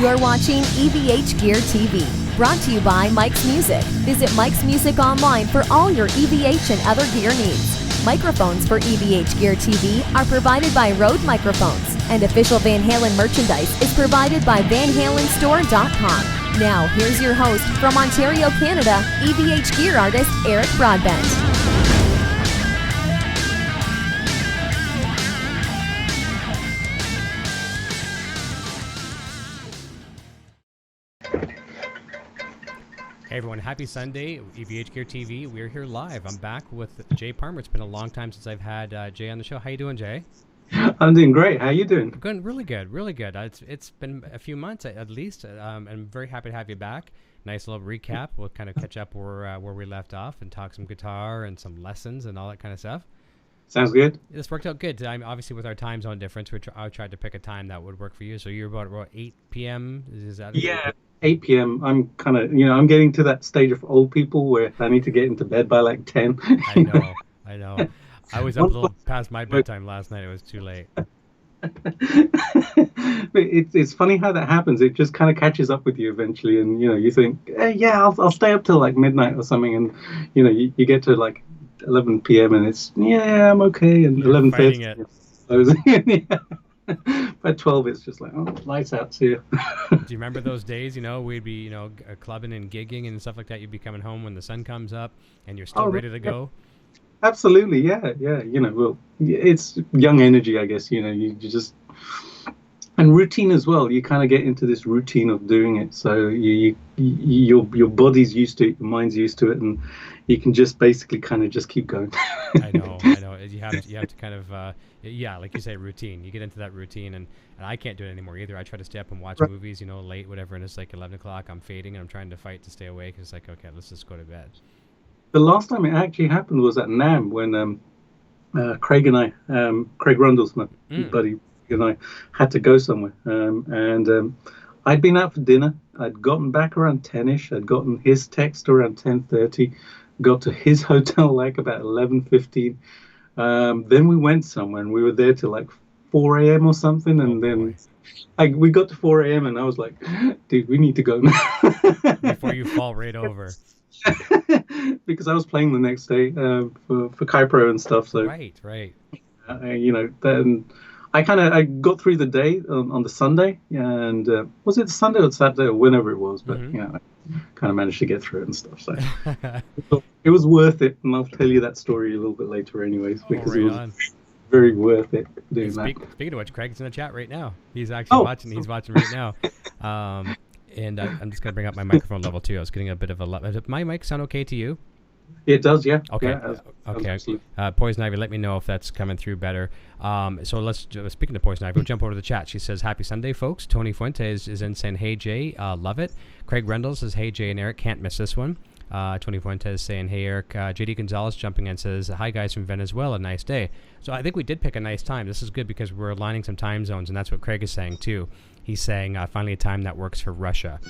You're watching EVH Gear TV, brought to you by Mike's Music. Visit Mike's Music online for all your EVH and other gear needs. Microphones for EVH Gear TV are provided by Rode Microphones, and official Van Halen merchandise is provided by VanHalenStore.com. Now, here's your host from Ontario, Canada, EVH Gear artist Eric Broadbent. Hey everyone, happy Sunday, EVH Gear TV. We're here live. I'm back with Jay Parmar. It's been a long time since I've had Jay on the show. How you doing, Jay? I'm doing great. How you doing? Good, really good, really good. It's been a few months at least. I'm very happy to have you back. Nice little recap. We'll kind of catch up where we left off and talk some guitar and some lessons and all that kind of stuff. Sounds good. This worked out good. Obviously, with our time zone difference, I tried to pick a time that would work for you. So you're about 8 p.m. Is that? Yeah. 8 p.m. I'm kind of, I'm getting to that stage of old people where I need to get into bed by like 10. I know. I was up a little past my bedtime last night. It was too late. It's funny how that happens. It just kind of catches up with you eventually, and you think, I'll stay up till like midnight or something, and you get to like 11 p.m. and it's I'm okay, and 11:30. Yeah. By 12, it's just like, lights out, see you. Do you remember those days, we'd be, clubbing and gigging and stuff like that? You'd be coming home when the sun comes up and you're still ready to go? Absolutely, yeah. Well, it's young energy, I guess, you just... And routine as well. You kind of get into this routine of doing it. So your body's used to it, your mind's used to it, and you can just basically kind of just keep going. I know. You have to kind of, like you say, routine. You get into that routine, and I can't do it anymore either. I try to stay up and watch movies, late, whatever, and it's like 11 o'clock. I'm fading, and I'm trying to fight to stay awake. It's like, okay, let's just go to bed. The last time it actually happened was at NAMM when Craig Rundles, my buddy, and I had to go somewhere, and I'd been out for dinner. I'd gotten back around 10ish. I'd gotten his text around 10:30. Got to his hotel like about 11:15. Then we went somewhere, and we were there till like 4 a.m. or something. And then we got to 4 a.m. and I was like, dude, we need to go now. Before you fall right over. Because I was playing the next day for Kypro and stuff. So right. Then I got through the day on the Sunday, and was it Sunday or Saturday or whenever it was? But I kind of managed to get through it and stuff. So it was worth it, and I'll tell you that story a little bit later, anyways, because it was very worth it doing that. Speaking of which, Craig's in the chat right now. He's actually watching. He's watching right now. And I'm just gonna bring up my microphone level too. I was getting a bit of Does my mic sound okay to you? It does, yeah. Okay. Yeah, okay. Poison Ivy, let me know if that's coming through better. So speaking of Poison Ivy, we'll jump over to the chat. She says, "Happy Sunday, folks." Tony Fuentes is in saying, "Hey Jay, love it." Craig Rendell says, "Hey Jay and Eric, can't miss this one." Tony Fuentes saying, "Hey Eric." JD Gonzalez jumping in says, "Hi guys from Venezuela, nice day." So I think we did pick a nice time. This is good because we're aligning some time zones, and that's what Craig is saying too. He's saying finally a time that works for Russia.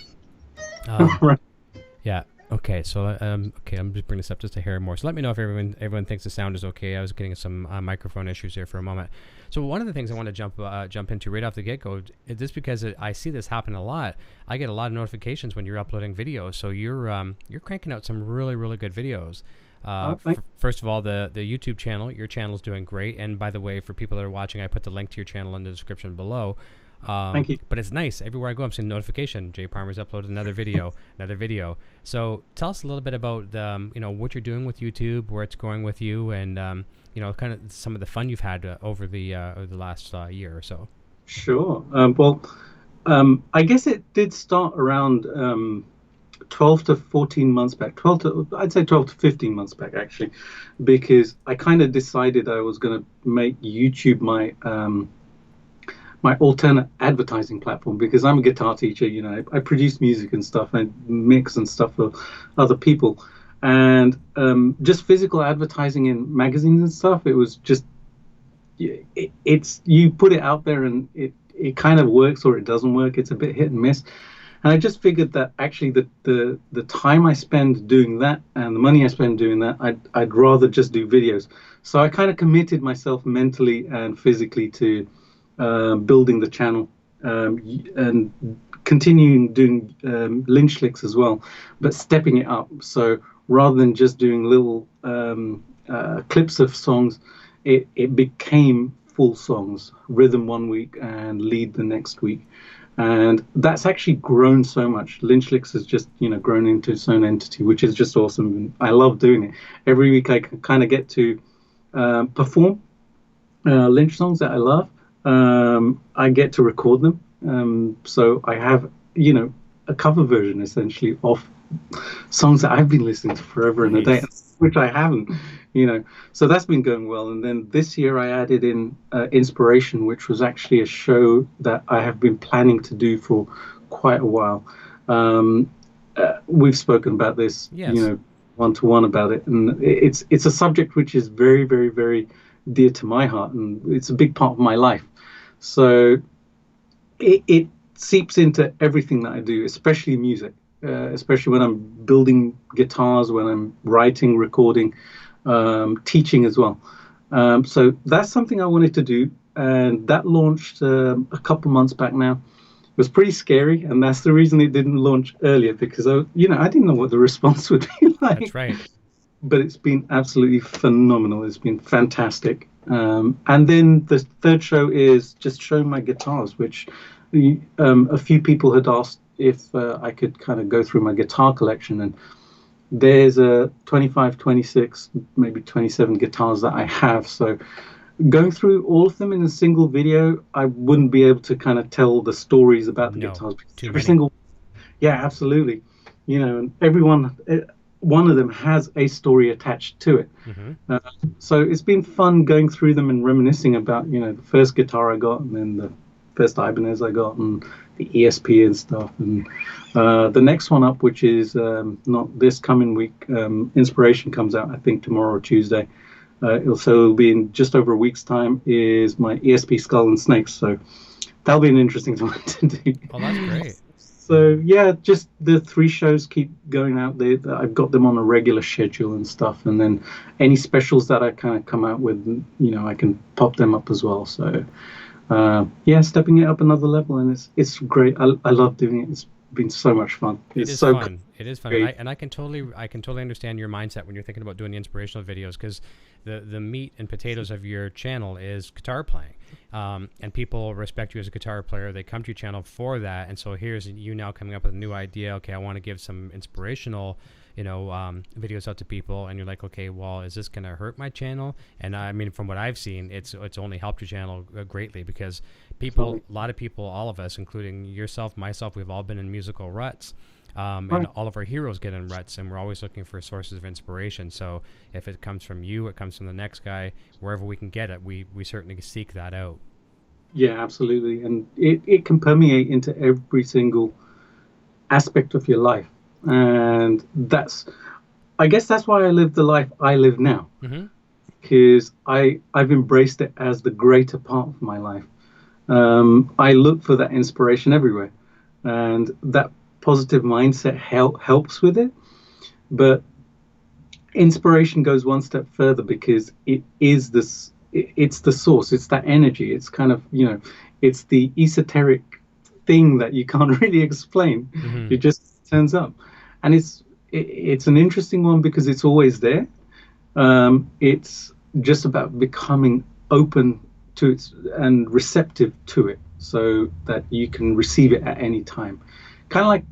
Yeah. Okay, so I'm just bringing this up just a hair more. So let me know if everyone thinks the sound is okay. I was getting some microphone issues here for a moment. So one of the things I want to jump into right off the get-go is just because I see this happen a lot. I get a lot of notifications when you're uploading videos. So you're cranking out some really, really good videos. First of all, the YouTube channel, your channel is doing great. And by the way, for people that are watching, I put the link to your channel in the description below. Thank you. But it's nice. Everywhere I go, I'm seeing notification. Jay Parmar's uploaded another video. So tell us a little bit about what you're doing with YouTube, where it's going with you, and kind of some of the fun you've had over the last year or so. Sure. I guess it did start around 12 to 14 months back. I'd say 12 to 15 months back actually, because I kind of decided I was going to make YouTube my alternate advertising platform, because I'm a guitar teacher. I produce music and stuff, and mix and stuff for other people, and just physical advertising in magazines and stuff. It was just it's you put it out there and it kind of works or it doesn't work. It's a bit hit and miss. And I just figured that actually the time I spend doing that and the money I spend doing that, I'd rather just do videos. So I kind of committed myself mentally and physically to building the channel and continuing doing Lynch Lycks as well, but stepping it up. So rather than just doing little clips of songs, it became full songs, rhythm one week and lead the next week. And that's actually grown so much. Lynch Lycks has just, grown into its own entity, which is just awesome. And I love doing it. Every week I can kind of get to perform Lynch songs that I love. I get to record them. So I have, a cover version essentially of songs that I've been listening to forever and a day, which I haven't, So that's been going well. And then this year I added in Inspiration, which was actually a show that I have been planning to do for quite a while. We've spoken about this, one-to-one about it. And it's a subject which is very, very, very dear to my heart. And it's a big part of my life. So it seeps into everything that I do, especially music. Especially when I'm building guitars, when I'm writing, recording, teaching as well. So that's something I wanted to do, and that launched a couple months back now. It was pretty scary, and that's the reason it didn't launch earlier, because I didn't know what the response would be like. That's right. But it's been absolutely phenomenal. It's been fantastic. And then the third show is just showing my guitars, which a few people had asked if I could kind of go through my guitar collection, and there's a 25, 26, maybe 27 guitars that I have. So going through all of them in a single video, I wouldn't be able to kind of tell the stories about the guitars. Every single, yeah, absolutely. And everyone, one of them has a story attached to it. Mm-hmm. So it's been fun going through them and reminiscing about, the first guitar I got, and then the first Ibanez I got, and the ESP and stuff. And the next one up, which is not this coming week, Inspiration comes out, I think, tomorrow or Tuesday. It'll be in just over a week's time, is my ESP Skull and Snakes. So that'll be an interesting one to do. Oh, that's great. So, yeah, just the 3 shows keep going out there. I've got them on a regular schedule and stuff. And then any specials that I kind of come out with, I can pop them up as well. So, stepping it up another level, and it's great. I love doing it. It's been so much fun. It's so fun. It is fun, and I can totally understand your mindset when you're thinking about doing the inspirational videos, because the meat and potatoes of your channel is guitar playing, and people respect you as a guitar player. They come to your channel for that, and so here's you now coming up with a new idea. Okay, I want to give some inspirational videos out to people, and you're like, okay, well, is this going to hurt my channel? And I mean, from what I've seen, it's only helped your channel greatly, because a lot of people, all of us, including yourself, myself, we've all been in musical ruts. And all of our heroes get in ruts, and we're always looking for sources of inspiration. So if it comes from you, it comes from the next guy, wherever we can get it, we certainly seek that out. Yeah, absolutely. And it can permeate into every single aspect of your life. And I guess that's why I live the life I live now, because I've embraced it as the greater part of my life. I look for that inspiration everywhere, and that positive mindset helps with it. But inspiration goes one step further, because it's the source, it's that energy. It's kind of, it's the esoteric thing that you can't really explain. It just turns up. And it's an interesting one, because it's always there. It's just about becoming open to it and receptive to it, so that you can receive it at any time. Kind of like,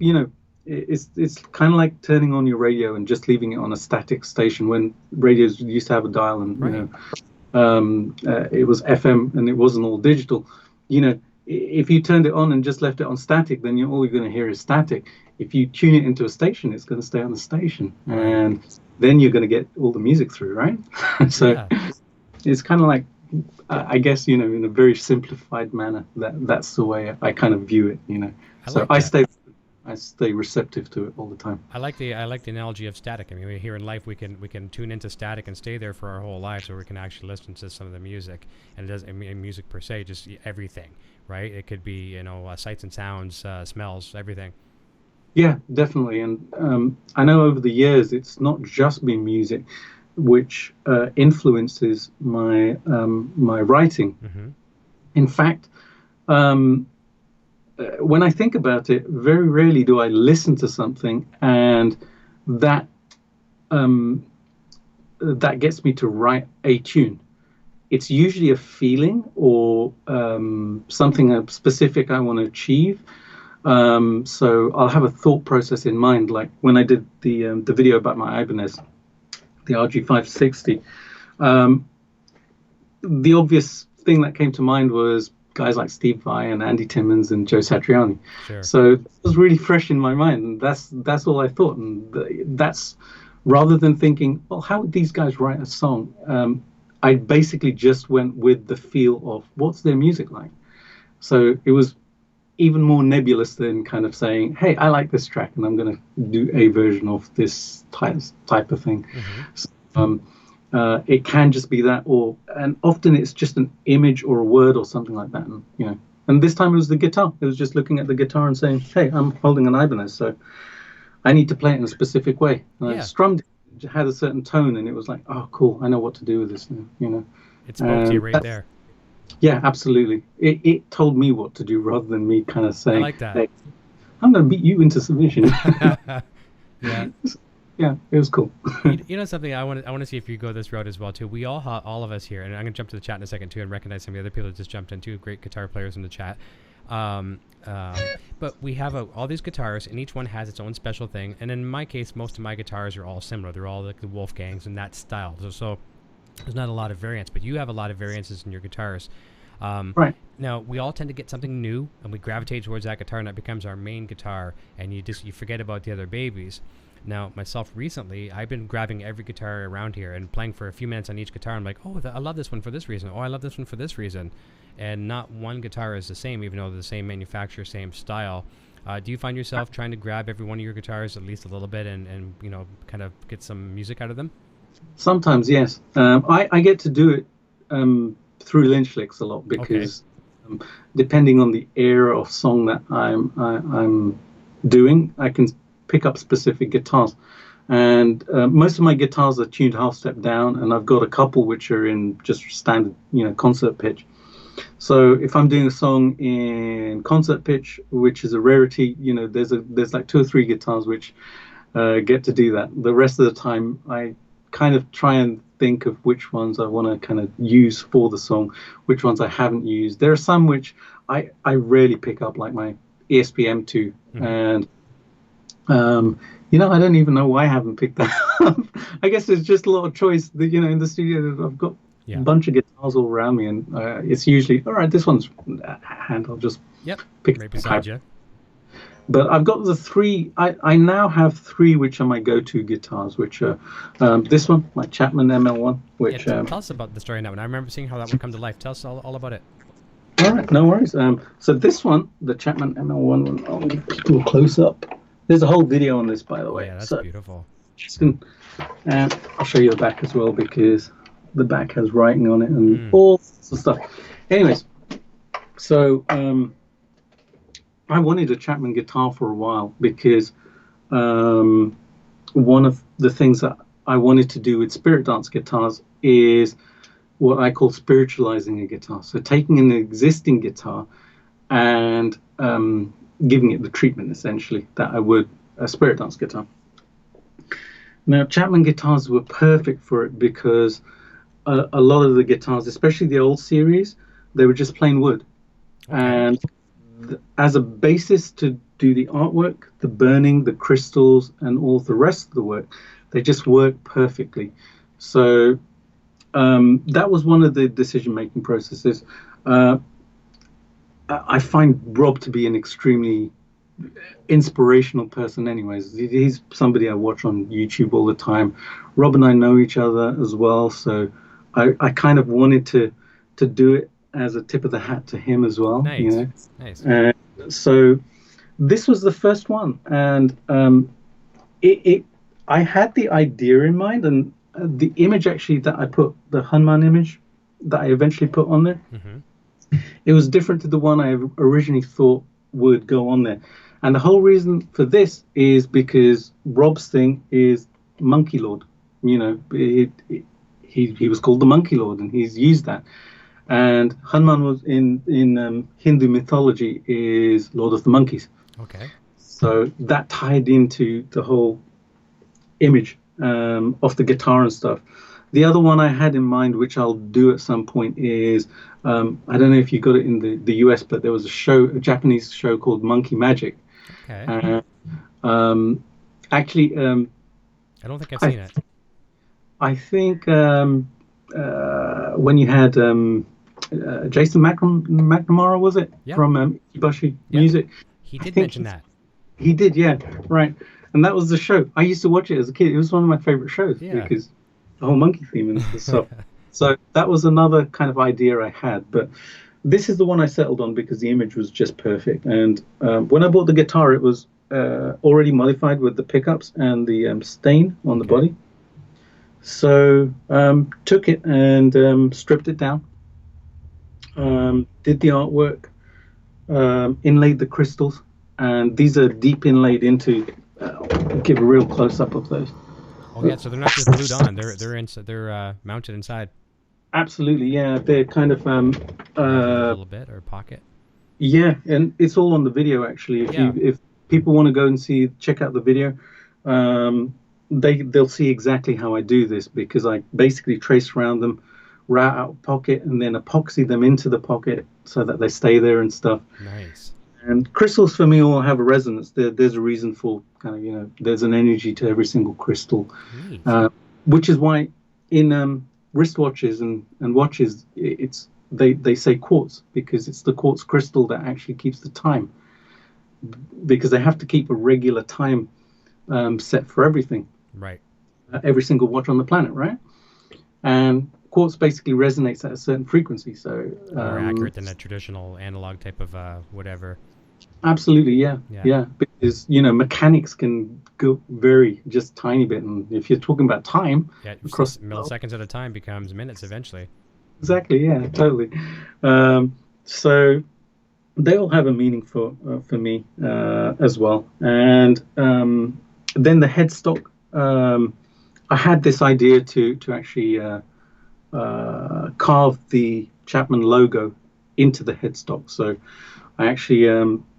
it's kind of like turning on your radio and just leaving it on a static station, when radios used to have a dial, and it was FM and it wasn't all digital. If you turned it on and just left it on static, then all you're going to hear is static. If you tune it into a station, it's going to stay on the station, and then you're going to get all the music through, right? So it's kind of like, I guess, in a very simplified manner, that's the way I kind of view it, So I stay receptive to it all the time. I like the analogy of static. I mean, here in life, we can tune into static and stay there for our whole lives, or we can actually listen to some of the music. And it doesn't mean music per se, just everything, right? It could be, sights and sounds, smells, everything. Yeah, definitely. And I know over the years, it's not just been music which influences my my writing. In fact, when I think about it, very rarely do I listen to something and that that gets me to write a tune. It's usually a feeling or something specific I want to achieve. So I'll have a thought process in mind. Like when I did the video about my Ibanez, the RG560, the obvious thing that came to mind was guys like Steve Vai and Andy Timmons and Joe Satriani. Sure. So it was really fresh in my mind, and that's all I thought. And that's rather than thinking, well, how would these guys write a song? I basically just went with the feel of what's their music like. So it was even more nebulous than kind of saying, hey, I like this track and I'm going to do a version of this type of thing. Mm-hmm. So, it can just be that, and often it's just an image or a word or something like that. And, and this time it was the guitar. It was just looking at the guitar and saying, hey, I'm holding an Ibanez, so I need to play it in a specific way. And I strummed it. It had a certain tone, and it was like, oh, cool, I know what to do with this now, It spoke to you right there. Yeah, absolutely. It told me what to do rather than me kind of saying, I like that. Hey, I'm going to beat you into submission. Yeah. Yeah, it was cool. You know something, I want to see if you go this route as well too. We all of us here, and I'm going to jump to the chat in a second too and recognize some of the other people that just jumped in too, great guitar players in the chat. But we have all these guitars, and each one has its own special thing. And in my case, most of my guitars are all similar. They're all like the Wolfgangs and that style. So there's not a lot of variance, but you have a lot of variances in your guitars. Right. Now, we all tend to get something new, and we gravitate towards that guitar, and that becomes our main guitar, and you forget about the other babies. Now, myself recently, I've been grabbing every guitar around here and playing for a few minutes on each guitar. I'm like, oh, I love this one for this reason. Oh, I love this one for this reason. And not one guitar is the same, even though they're the same manufacturer, same style. Do you find yourself trying to grab every one of your guitars at least a little bit and kind of get some music out of them? Sometimes, yes. I get to do it through Lynch Lycks a lot because depending on the era of song that I'm doing, I can pick up specific guitars. And most of my guitars are tuned half step down, and I've got a couple which are in just standard, concert pitch. So if I'm doing a song in concert pitch, which is a rarity, there's like 2 or 3 guitars which get to do that. The rest of the time, I kind of try and think of which ones I want to kind of use for the song, which ones I haven't used. There are some which I rarely pick up, like my ESP-M2, and I don't even know why I haven't picked that up. I guess there's just a lot of choice. In the studio, I've got a bunch of guitars all around me, and it's usually, all right, this one's hand. I'll just pick right beside you. But I've got the 3. I now have 3 which are my go-to guitars, which are this one, my Chapman ML1. Which tell us about the story on that one. I remember seeing how that would come to life. Tell us all about it. All right, no worries. So this one, the Chapman ML1 one, I'll give people a close-up. There's a whole video on this, by the way. Yeah, that's beautiful. And I'll show you the back as well, because the back has writing on it and all sorts of stuff. Anyways, so I wanted a Chapman guitar for a while because one of the things that I wanted to do with spirit dance guitars is what I call spiritualizing a guitar. So taking an existing guitar and giving it the treatment, essentially, that I would a spirit dance guitar. Now, Chapman guitars were perfect for it because a lot of the guitars, especially the old series, they were just plain wood. Okay. And as a basis to do the artwork, the burning, the crystals, and all the rest of the work, they just work perfectly. So that was one of the decision-making processes. I find Rob to be an extremely inspirational person anyways. He's somebody I watch on YouTube all the time. Rob and I know each other as well, so I kind of wanted to do it as a tip of the hat to him as well. Nice. Nice. So this was the first one, and I had the idea in mind, and the image actually that I put, the Hanuman image that I eventually put on there, it was different to the one I originally thought would go on there. And the whole reason for this is because Rob's thing is Monkey Lord. He was called the Monkey Lord, and he's used that. And Hanuman was in Hindu mythology is Lord of the Monkeys. Okay. So that tied into the whole image of the guitar and stuff. The other one I had in mind, which I'll do at some point, is I don't know if you got it in the US, but there was a Japanese show called Monkey Magic. Okay. Actually, I don't think I've seen it. I think when you had Jason McNamara, was it? Yep. From Ibushi Yep. Music? He did mention that. He did, yeah, right. And that was the show. I used to watch it as a kid. It was one of my favorite shows because the whole monkey theme and stuff. So that was another kind of idea I had. But this is the one I settled on because the image was just perfect. And when I bought the guitar, it was already modified with the pickups and the stain on the body. So took it and stripped it down. Did the artwork, inlaid the crystals, and these are deep inlaid into. Give a real close up of those. Oh yeah, so they're not just glued on; they're mounted inside. Absolutely, yeah. They're kind of A little bit or pocket. Yeah, and it's all on the video actually. If people want to go and check out the video, they'll see exactly how I do this because I basically trace around them, route out pocket, and then epoxy them into the pocket so that they stay there and stuff. Nice. And crystals for me all have a resonance. There's a reason for kind of, there's an energy to every single crystal, which is why in wristwatches and watches, they say quartz because it's the quartz crystal that actually keeps the time because they have to keep a regular time set for everything. Right. Every single watch on the planet, right? And quartz basically resonates at a certain frequency, so more accurate than a traditional analog type of whatever. Absolutely, yeah. Because mechanics can vary just tiny bit, and if you're talking about time, across milliseconds at a time becomes minutes eventually. Exactly, yeah, totally. So they all have a meaning for me as well. And then the headstock, I had this idea to actually carve the Chapman logo into the headstock. So I actually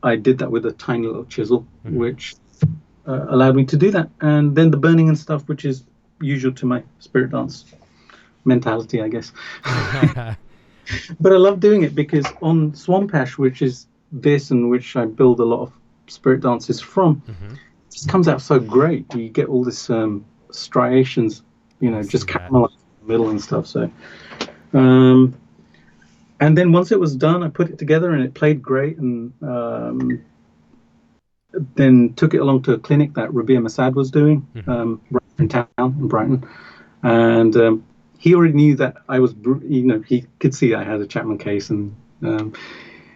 I did that with a tiny little chisel, which allowed me to do that. And then the burning and stuff, which is usual to my spirit dance mentality, I guess. But I love doing it because on Swamp Ash, which is this and which I build a lot of spirit dances from, it just comes out so great. You get all this striations, just caramelized in the middle and stuff. So, and then once it was done, I put it together and it played great. And then took it along to a clinic that Rabia Masad was doing right in town in Brighton. And he already knew that I was, he could see I had a Chapman case. And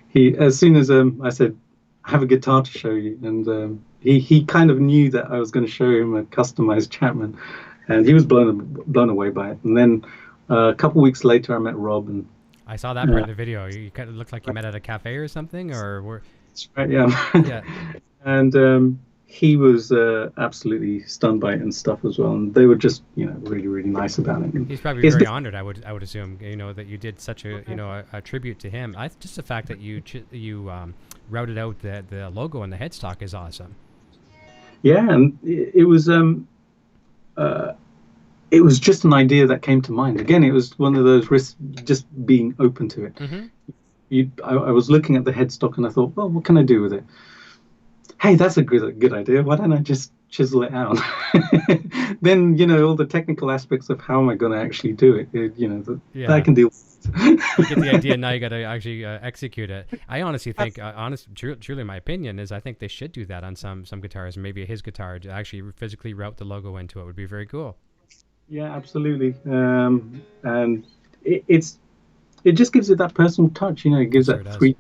he, as soon as I said, I have a guitar to show you. And he kind of knew that I was going to show him a customized Chapman. And he was blown away by it. And then a couple of weeks later, I met Rob. And I saw that part of the video. You kind of looked like you met at a cafe or something, or were... Right, yeah. And he was absolutely stunned by it and stuff as well. And they were just, really, really nice about it. And he's probably very honored. I would assume, that you did such a tribute to him. Just the fact that you routed out the logo and the headstock is awesome. Yeah, and it was just an idea that came to mind. Again, it was one of those risks, just being open to it. I was looking at the headstock and I thought, well, what can I do with it? Hey, that's a good idea. Why don't I just chisel it out? Then, all the technical aspects of how am I going to actually do it, that I can deal with. You get the idea, now you got to actually execute it. I honestly think, truly my opinion is I think they should do that on some guitars, maybe his guitar, to actually physically route the logo into it would be very cool. Yeah, absolutely. And it just gives it that personal touch, it gives that 3D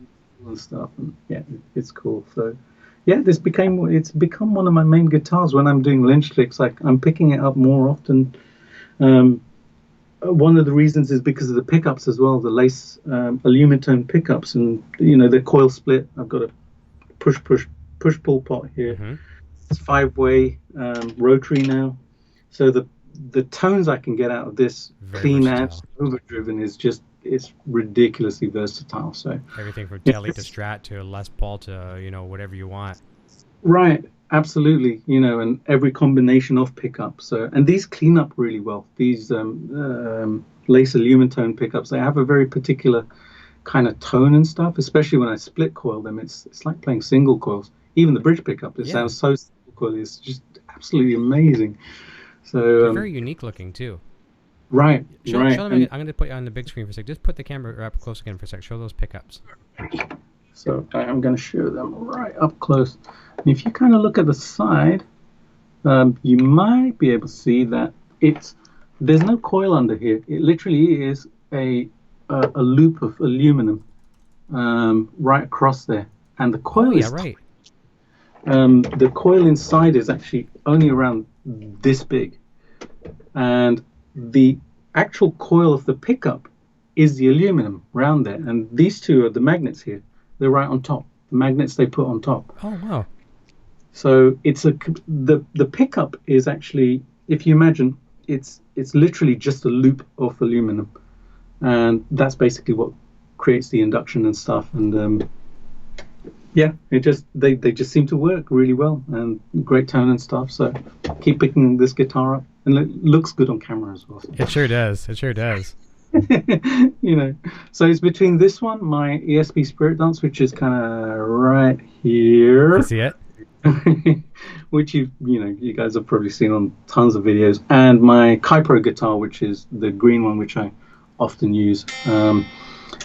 and stuff. And yeah, it's cool. So yeah, it's become one of my main guitars when I'm doing Lynch Lycks. Like I'm picking it up more often. One of the reasons is because of the pickups as well, the lace aluminum pickups, and they're coil split. I've got a push pull pot here. It's 5-way rotary now, so the tones I can get out of this clean amps overdriven is just it's ridiculously versatile. So everything from Telly to Strat to Les Paul to, you know, whatever you want. Right, absolutely. You know, and every combination of pickups. So, and these clean up really well. These laser lumen tone pickups, they have a very particular kind of tone and stuff. Especially when I split coil them, it's like playing single coils. Even the bridge pickup, it sounds so single coil. It's just absolutely amazing. So they're very unique looking too. Right, show right. them. I'm going to put you on the big screen for a sec. Just put the camera up close again for a sec. Show those pickups. So I'm going to show them right up close. And if you kind of look at the side, you might be able to see that there's no coil under here. It literally is a loop of aluminum right across there, and the coil is right. The coil inside is actually only around this big, and the actual coil of the pickup is the aluminum round there, and these two are the magnets here. They're right on top. The magnets they put on top. Oh wow! So it's the pickup is actually, if you imagine, it's literally just a loop of aluminum, and that's basically what creates the induction and stuff. And they just seem to work really well, and great tone and stuff. So keep picking this guitar up, and it looks good on camera as well. So. It sure does. It sure does. You know, so it's between this one, my ESP Spirit Dance, which is kind of right here. You see it? Which you guys have probably seen on tons of videos, and my Kaipro guitar, which is the green one, which I often use,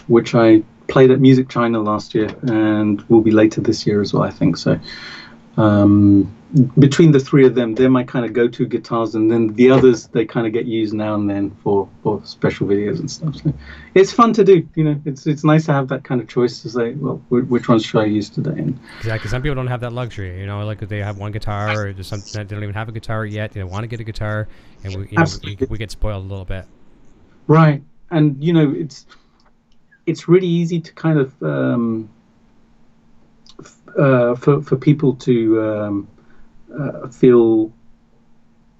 which I played at Music China last year and will be later this year as well, I think. So between the three of them, they're my kind of go-to guitars, and then the others, they kind of get used now and then for special videos and stuff. So it's fun to do. You know, it's nice to have that kind of choice to say, well, which ones should I use today? And exactly. Some people don't have that luxury. You know, like they have one guitar, or just something that they don't even have a guitar yet. They want to get a guitar, and we get spoiled a little bit. Right, and you know, it's really easy to kind of for people to feel,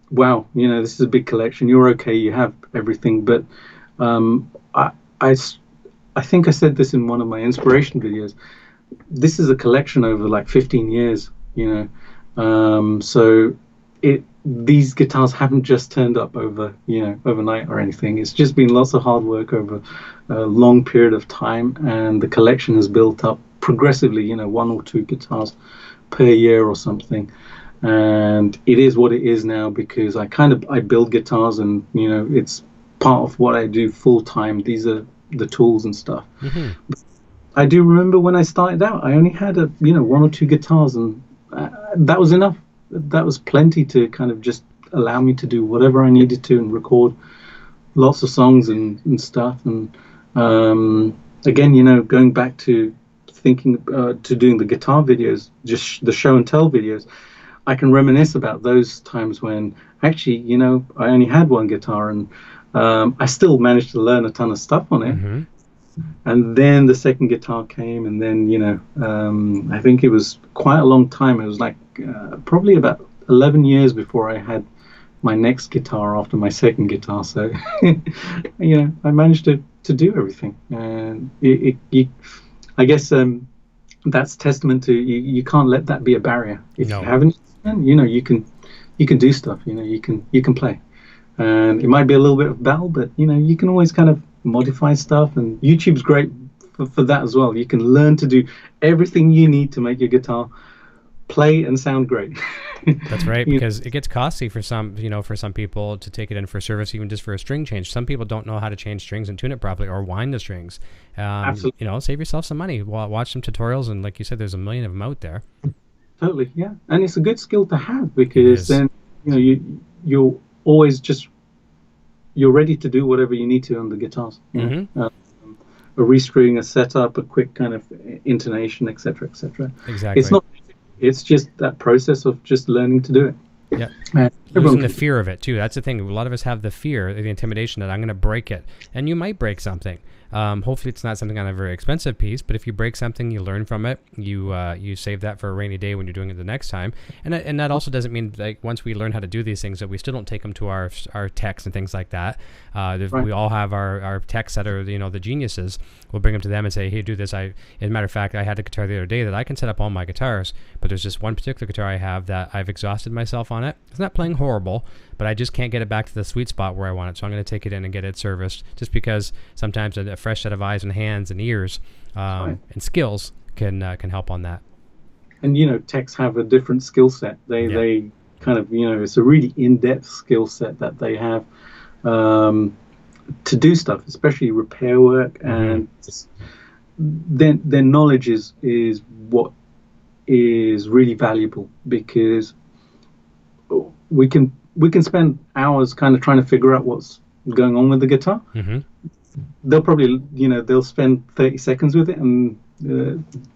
wow, you know, this is a big collection. You're okay, you have everything, but I think I said this in one of my inspiration videos. This is a collection over like 15 years, you know. So these guitars haven't just turned up overnight or anything. It's just been lots of hard work over a long period of time, and the collection has built up progressively, you know, one or two guitars per year or something. And it is what it is now because I build guitars, and you know, it's part of what I do full time. These are the tools and stuff. Mm-hmm. I do remember when I started out, I only had one or two guitars, and that was enough. That was plenty to kind of just allow me to do whatever I needed to and record lots of songs and stuff. And again, you know, going back to thinking to doing the guitar videos, just the show and tell videos, I can reminisce about those times when actually, you know, I only had one guitar, and I still managed to learn a ton of stuff on it. Mm-hmm. And then the second guitar came, and then, you know, I think it was quite a long time. It was like probably about 11 years before I had my next guitar after my second guitar. So, you know, I managed to do everything. And I guess that's testament to you can't let that be a barrier. If you haven't, you know, you can do stuff. You know, you can play, and it might be a little bit of battle, but you know, you can always kind of modify stuff. And YouTube's great for that as well. You can learn to do everything you need to make your guitar play and sound great. That's right, because it gets costly for some people to take it in for service, even just for a string change. Some people don't know how to change strings and tune it properly, or wind the strings. Absolutely. You know, save yourself some money. Watch some tutorials, and like you said, there's a million of them out there. Totally, yeah. And it's a good skill to have, because then, you know, you're always you're ready to do whatever you need to on the guitars. Mm-hmm. A restring, a setup, a quick kind of intonation, etc., etc. Exactly. It's just that process of just learning to do it. Yeah. And Losing everyone the fear of it too. That's the thing. A lot of us have the fear, the intimidation that I'm going to break it, and you might break something. Hopefully, it's not something on a very expensive piece. But if you break something, you learn from it. You save that for a rainy day when you're doing it the next time. And that also doesn't mean like once we learn how to do these things that we still don't take them to our techs and things like that. Right. We all have our techs that are the geniuses. We'll bring them to them and say, hey, do this. As a matter of fact, I had a guitar the other day that I can set up all my guitars, but there's just one particular guitar I have that I've exhausted myself on it. It's not playing horrible, but I just can't get it back to the sweet spot where I want it. So I'm going to take it in and get it serviced, just because sometimes a fresh set of eyes and hands and ears and skills can help on that. And techs have a different skill set. They kind of it's a really in-depth skill set that they have to do stuff, especially repair work, and their knowledge is what is really valuable, because we can spend hours kind of trying to figure out what's going on with the guitar. They'll probably they'll spend 30 seconds with it, and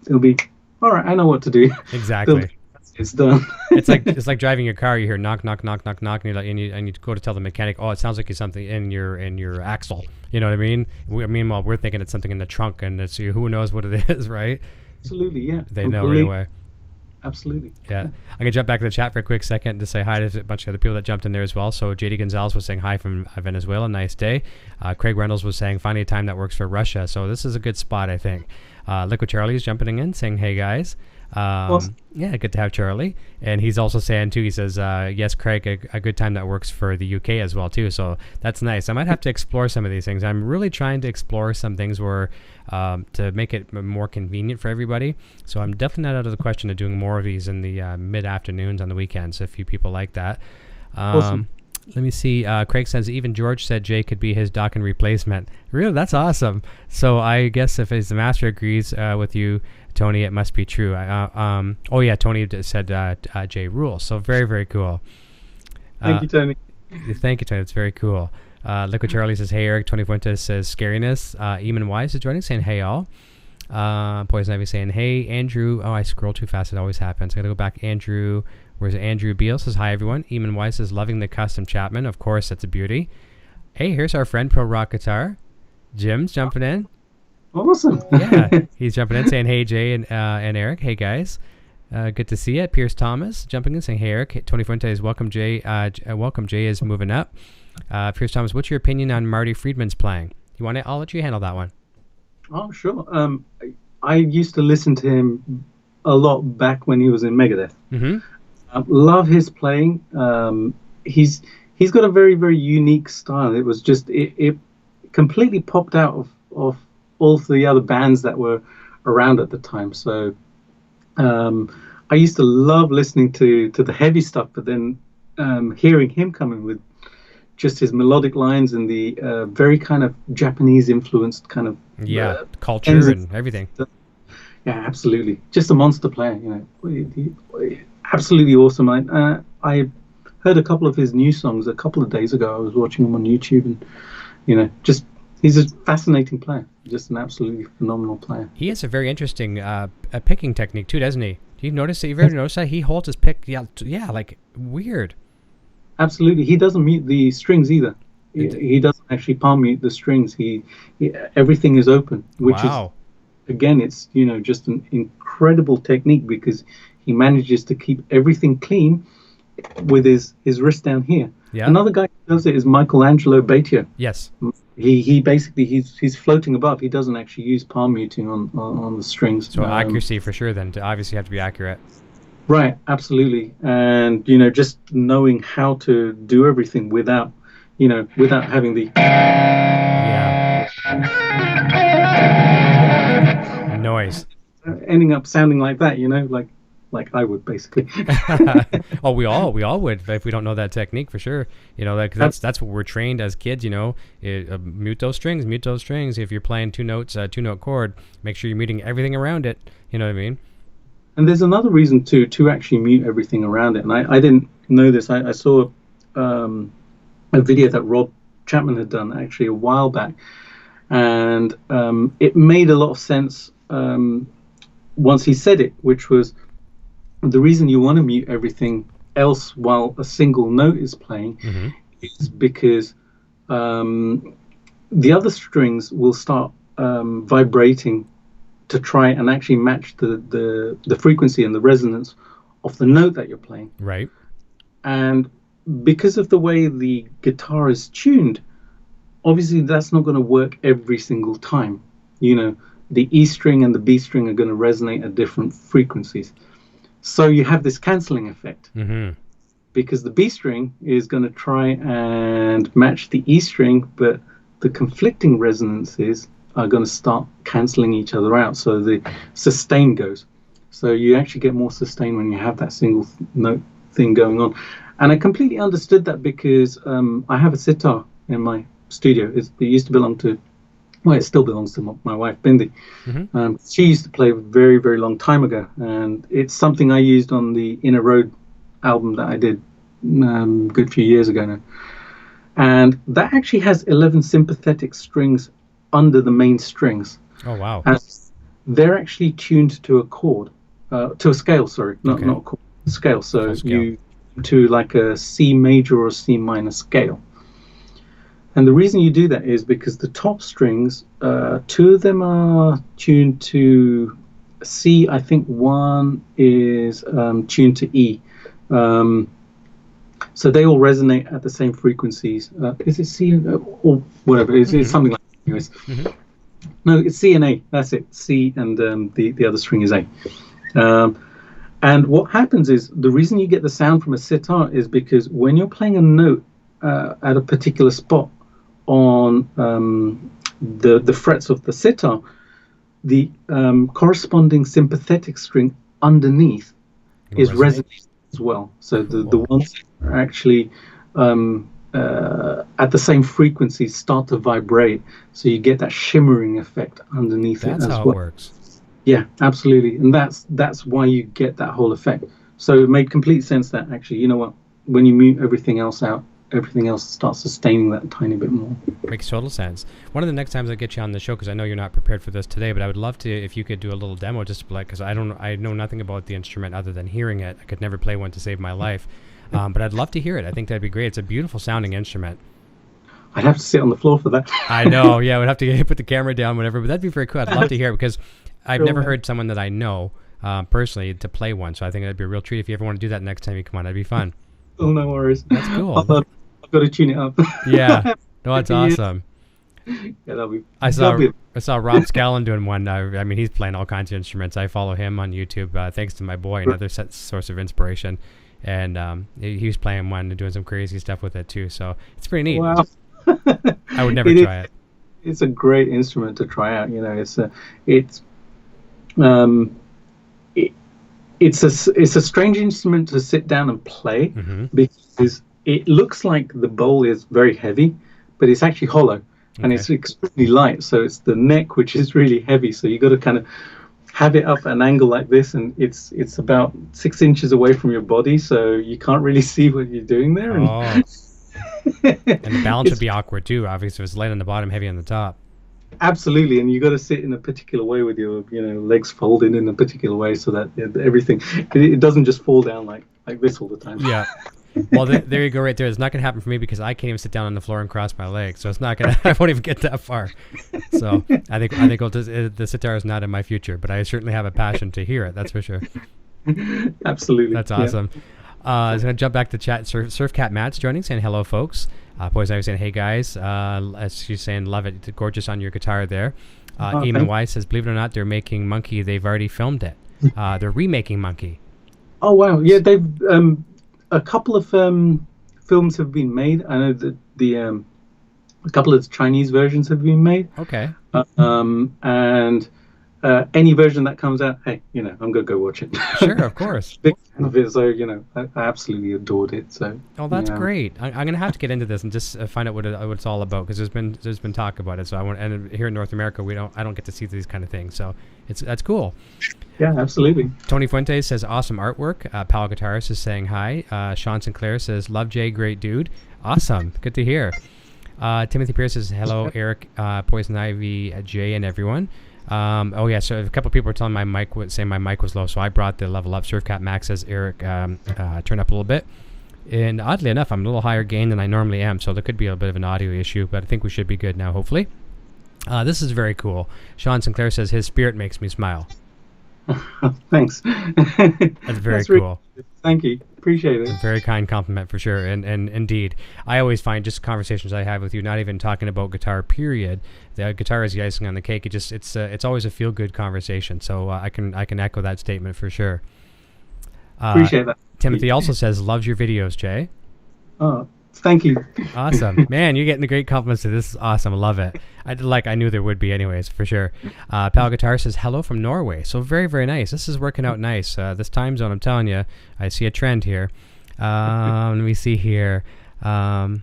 it'll be all right. I know what to do. Exactly. It's done. it's like driving your car. You hear knock, knock, knock, knock, knock, and you go to tell the mechanic, oh, it sounds like it's something in your axle. You know what I mean? Meanwhile, we're thinking it's something in the trunk, and it's who knows what it is, right? Absolutely, yeah. They know right away. Absolutely. Yeah. I'm going to jump back to the chat for a quick second to say hi to a bunch of other people that jumped in there as well. So JD Gonzalez was saying hi from Venezuela. Nice day. Craig Reynolds was saying finding a time that works for Russia. So this is a good spot, I think. Liquid Charlie's jumping in saying, hey, guys. Awesome. Yeah, good to have Charlie. And he's also saying, too, he says, yes, Craig, a good time that works for the UK as well, too. So that's nice. I might have to explore some of these things. I'm really trying to explore some things where to make it more convenient for everybody. So I'm definitely not out of the question of doing more of these in the mid-afternoons on the weekends, if you people like that. Awesome. Let me see. Craig says, even George said Jay could be his Dokken replacement. Really? That's awesome. So I guess if the master agrees with you, Tony, it must be true. Oh, yeah, Tony said Jay rules. So very, very cool. Thank you, Tony. Thank you, Tony. That's very cool. Liquid Charlie says, hey, Eric. Tony Fuentes says, scariness. Eamon Wise is joining, saying, hey, all. Poison Ivy saying, hey, Andrew. Oh, I scroll too fast. It always happens. I got to go back. Andrew. Where's Andrew Beal says, hi, everyone. Eamon Wise says, loving the custom Chapman. Of course, that's a beauty. Hey, here's our friend Pro Rock Guitar. Jim's jumping in. Awesome. Yeah, he's jumping in saying, hey, Jay and Eric. Hey, guys. Good to see you. Pierce Thomas jumping in saying, hey, Eric. Tony Fuentes, welcome, Jay. Welcome, Jay is moving up. Pierce Thomas, what's your opinion on Marty Friedman's playing? I'll let you handle that one. Oh, sure. I used to listen to him a lot back when he was in Megadeth. Love his playing. He's got a very, very unique style. It was just it completely popped out of all the other bands that were around at the time. So I used to love listening to the heavy stuff, but then hearing him coming with just his melodic lines and the very kind of Japanese influenced kind of culture and everything. Yeah, absolutely. Just a monster player, absolutely awesome. I heard a couple of his new songs a couple of days ago. I was watching him on YouTube, and just he's a fascinating player. Just an absolutely phenomenal player. He has a very interesting picking technique too, doesn't he? Do you notice that? You've ever noticed that he holds his pick? Yeah, like weird. Absolutely. He doesn't mute the strings either. He doesn't actually palm mute the strings. He everything is open, which is, again, it's just an incredible technique, because he manages to keep everything clean with his wrist down here. Yeah. Another guy who does it is Michelangelo Batio. Yes. He basically he's floating above. He doesn't actually use palm muting on the strings. So accuracy for sure. Then to obviously have to be accurate. Right. Absolutely. And just knowing how to do everything without having the noise ending up sounding like that. Like I would basically. Oh, we all would if we don't know that technique for sure. That's what we're trained as kids. Mute those strings. If you're playing two note chord, make sure you're muting everything around it. You know what I mean? And there's another reason to actually mute everything around it. And I didn't know this. I saw a video that Rob Chapman had done actually a while back, and it made a lot of sense once he said it, which was the reason you want to mute everything else while a single note is playing is because the other strings will start vibrating to try and actually match the frequency and the resonance of the note that you're playing. Right. And because of the way the guitar is tuned, obviously that's not going to work every single time. You know, the E string and the B string are going to resonate at different frequencies. So you have this cancelling effect. Because the B string is going to try and match the E string, but the conflicting resonances are going to start cancelling each other out. So the sustain goes. So you actually get more sustain when you have that single note thing going on. And I completely understood that because I have a sitar in my studio. It used to belong to, well, it still belongs to my wife, Bindi. She used to play a very, very long time ago. And it's something I used on the Inner Road album that I did a good few years ago now. And that actually has 11 sympathetic strings under the main strings. Oh, wow. And they're actually tuned to a chord, to a scale, sorry, not a chord, scale. So you to like a C major or C minor scale. And the reason you do that is because the top strings, 2 of them are tuned to C. I think one is tuned to E. So they all resonate at the same frequencies. Is it C or whatever? It's something like that. Anyways. No, it's C and A. That's it. C and the other string is A. And what happens is the reason you get the sound from a sitar is because when you're playing a note at a particular spot on the frets of the sitar, the corresponding sympathetic string underneath is resonating as well. So the ones that are actually at the same frequency start to vibrate, so you get that shimmering effect underneath it as well. That's how it works. Yeah, absolutely. And that's why you get that whole effect. So it made complete sense that actually, you know what, when you mute everything else out, everything else starts sustaining that a tiny bit more. Makes total sense. One of the next times I get you on the show, because I know you're not prepared for this today, but I would love to, if you could do a little demo, just like, because I know nothing about the instrument other than hearing it. I could never play one to save my life. But I'd love to hear it. I think that'd be great. It's a beautiful sounding instrument. I'd have to sit on the floor for that. I know. Yeah, we'd have to put the camera down, whatever. But that'd be very cool. I'd love to hear it because I've never heard someone that I know personally to play one. So I think that'd be a real treat. If you ever want to do that next time you come on, that'd be fun. Oh, no worries. That's cool. I've got to tune it up. Yeah. No, that's awesome. Yeah, that'll be. I saw Rob Scallon doing one. I mean, he's playing all kinds of instruments. I follow him on YouTube. Thanks to my boy, another source of inspiration. And he was playing one and doing some crazy stuff with it too. So it's pretty neat. Wow. I would never try it. It's a great instrument to try out. You know, it's a strange instrument to sit down and play because it looks like the bowl is very heavy, but it's actually hollow and it's extremely light. So it's the neck which is really heavy. So you got to kind of have it up at an angle like this, and it's about 6 inches away from your body, so you can't really see what you're doing there. And the balance would be awkward too, obviously, if it's light on the bottom, heavy on the top. Absolutely, and you got to sit in a particular way with your legs folded in a particular way so that everything it doesn't just fall down like this all the time. Yeah. Well, there you go, right there. It's not gonna happen for me because I can't even sit down on the floor and cross my legs, so it's not gonna. I won't even get that far. So I think the sitar is not in my future, but I certainly have a passion to hear it. That's for sure. Absolutely. That's awesome. I was gonna jump back to chat. Surf Cat Matt's joining, saying hello, folks. Poison Ivy saying hey guys. As she's saying, love it. It's gorgeous on your guitar there. Eamon Wise says, believe it or not, they're making Monkey. They've already filmed it. They're remaking Monkey. Oh wow! Yeah, they've. A couple of films have been made. I know that a couple of Chinese versions have been made. Okay. And any version that comes out, hey, I'm gonna go watch it. Sure, of course. Big fan of it, so I absolutely adored it. So. Oh, that's great. I'm gonna have to get into this and just find out what it's all about, because there's been talk about it. So and here in North America, I don't get to see these kind of things. So that's cool. Yeah, absolutely. Tony Fuentes says, awesome artwork. Pal Guitarist is saying hi. Sean Sinclair says, love Jay, great dude. Awesome. Good to hear. Timothy Pierce says, hello, Eric, Poison Ivy, Jay, and everyone. Oh yeah, so a couple people were telling saying my mic was low, so I brought the level up. Surfcat Max says Eric, turn up a little bit. And oddly enough, I'm a little higher gain than I normally am, so there could be a bit of an audio issue, but I think we should be good now, hopefully. This is very cool. Sean Sinclair says his spirit makes me smile. Thanks. That's very cool. Thank you. Appreciate it. Very kind compliment for sure. And indeed, I always find just conversations I have with you, not even talking about guitar, period. The guitar is the icing on the cake. It's always a feel good conversation. So I can echo that statement for sure. Appreciate that. Timothy also says loves your videos, Jay. Oh, thank you. Awesome. Man, you're getting the great compliments. This is awesome. I love it. I knew there would be anyways, for sure. Pal Guitar says hello from Norway. So very, very nice. This is working out nice. This time zone, I'm telling you, I see a trend here. Let me see here. And